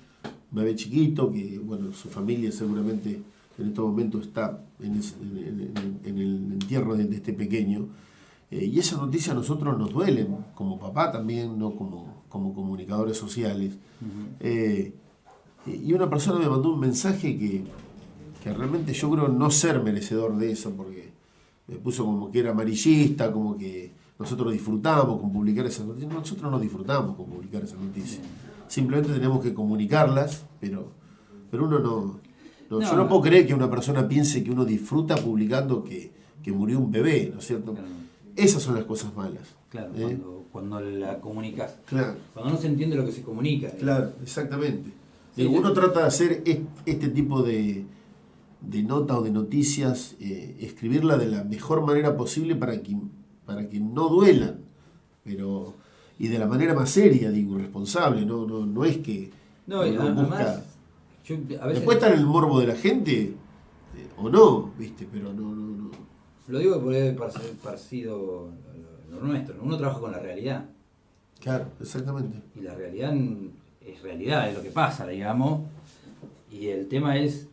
bebé chiquito que, bueno, su familia seguramente en este momento está en el entierro de este pequeño. Y esa noticia a nosotros nos duele, como papá también, no como comunicadores sociales. Y una persona me mandó un mensaje que realmente yo creo no ser merecedor de eso, porque me puso como que era amarillista, como que nosotros disfrutamos con publicar esas noticias. Nosotros no disfrutamos con publicar esas noticias. Simplemente tenemos que comunicarlas, pero uno no. Yo no puedo creer que una persona piense que uno disfruta publicando que murió un bebé, ¿no es cierto? Claro. Esas son las cosas malas. Claro, ¿eh? cuando la comunicas. Claro. Cuando no se entiende lo que se comunica. Claro, exactamente. Sí, Digo, sí. uno trata de hacer este tipo de notas o de noticias, escribirla de la mejor manera posible para que no duelan, y de la manera más seria, digo, responsable, no es que No, y uno además, busca. yo a veces Después está en el morbo de la gente, o no, ¿viste? Pero no. lo digo porque es parecido a lo nuestro, ¿no? Uno trabaja con la realidad. Claro, exactamente. Y la realidad es realidad, es lo que pasa, digamos. Y el tema es,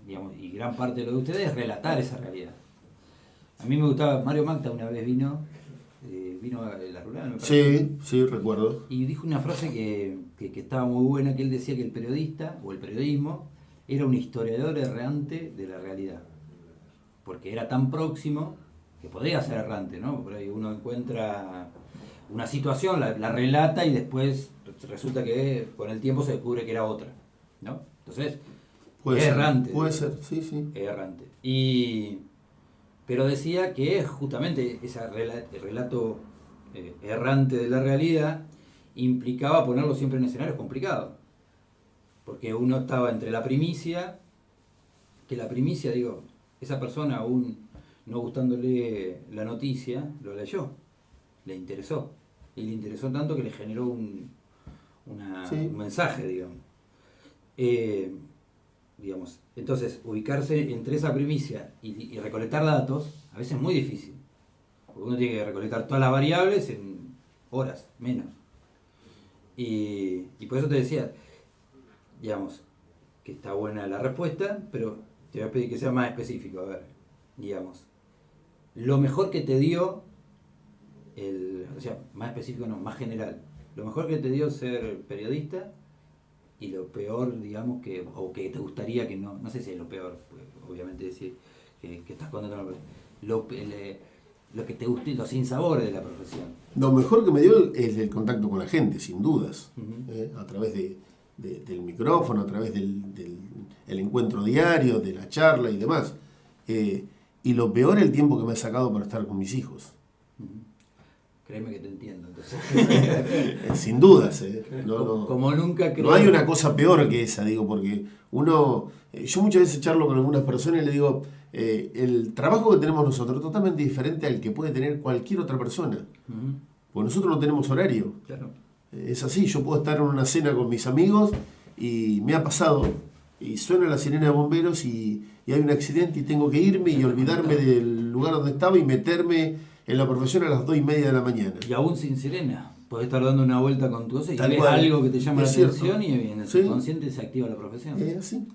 digamos, y gran parte de lo de ustedes es relatar esa realidad. A mí me gustaba, Mario Magda una vez vino a la rural, me parece. Sí, recuerdo. Y dijo una frase que estaba muy buena, que él decía que el periodista, o el periodismo, era un historiador errante de la realidad. Porque era tan próximo que podía ser errante, ¿no? Por ahí uno encuentra una situación, la relata y después resulta que con el tiempo se descubre que era otra, ¿no? Entonces, es errante. Puede ser, sí. Es errante. Pero decía que justamente ese relato errante de la realidad implicaba ponerlo siempre en escenarios complicados. Porque uno estaba entre la primicia, digo, esa persona aún no gustándole la noticia, lo leyó, le interesó. Y le interesó tanto que le generó un mensaje, digamos. Entonces, ubicarse entre esa primicia y recolectar datos, a veces es muy difícil. Porque uno tiene que recolectar todas las variables en horas, menos. Y por eso te decía, digamos, que está buena la respuesta, pero te voy a pedir que sea más específico. A ver, digamos, lo mejor que te dio, o sea, más específico no, más general, lo mejor que te dio ser periodista y lo peor, digamos, o que te gustaría que no sé si es lo peor, pues, obviamente decir que estás contando lo que te guste, los sinsabores de la profesión. Lo mejor que me dio es el contacto con la gente, sin dudas, a través del micrófono, a través del encuentro diario, de la charla y demás. Y lo peor es el tiempo que me ha sacado para estar con mis hijos. Créeme que te entiendo. Entonces, Sin dudas, no, como nunca creo. no hay una cosa peor que esa, digo, porque yo muchas veces charlo con algunas personas y le digo, el trabajo que tenemos nosotros es totalmente diferente al que puede tener cualquier otra persona. Ujú, Porque nosotros no tenemos horario. claro. Es así, yo puedo estar en una cena con mis amigos y me ha pasado, y suena la sirena de bomberos y hay un accidente y tengo que irme y olvidarme del lugar donde estaba y meterme en la profesión a las 2:30 de la mañana. Y aún sin sirena, podés estar dando una vuelta con tu cosa y Tal ves cual. algo que te llama Es la cierto. atención y en el Sí. subconsciente se activa la profesión. Así.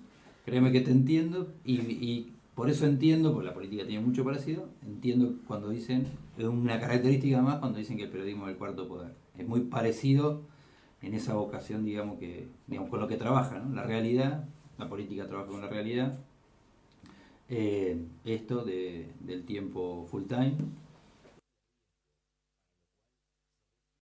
Créeme que te entiendo y por eso entiendo, porque la política tiene mucho parecido, entiendo cuando dicen, es una característica más cuando dicen que el periodismo es el cuarto poder. Es muy parecido en esa vocación, digamos, con lo que trabaja, ¿no? La realidad, la política trabaja con la realidad, esto del tiempo full time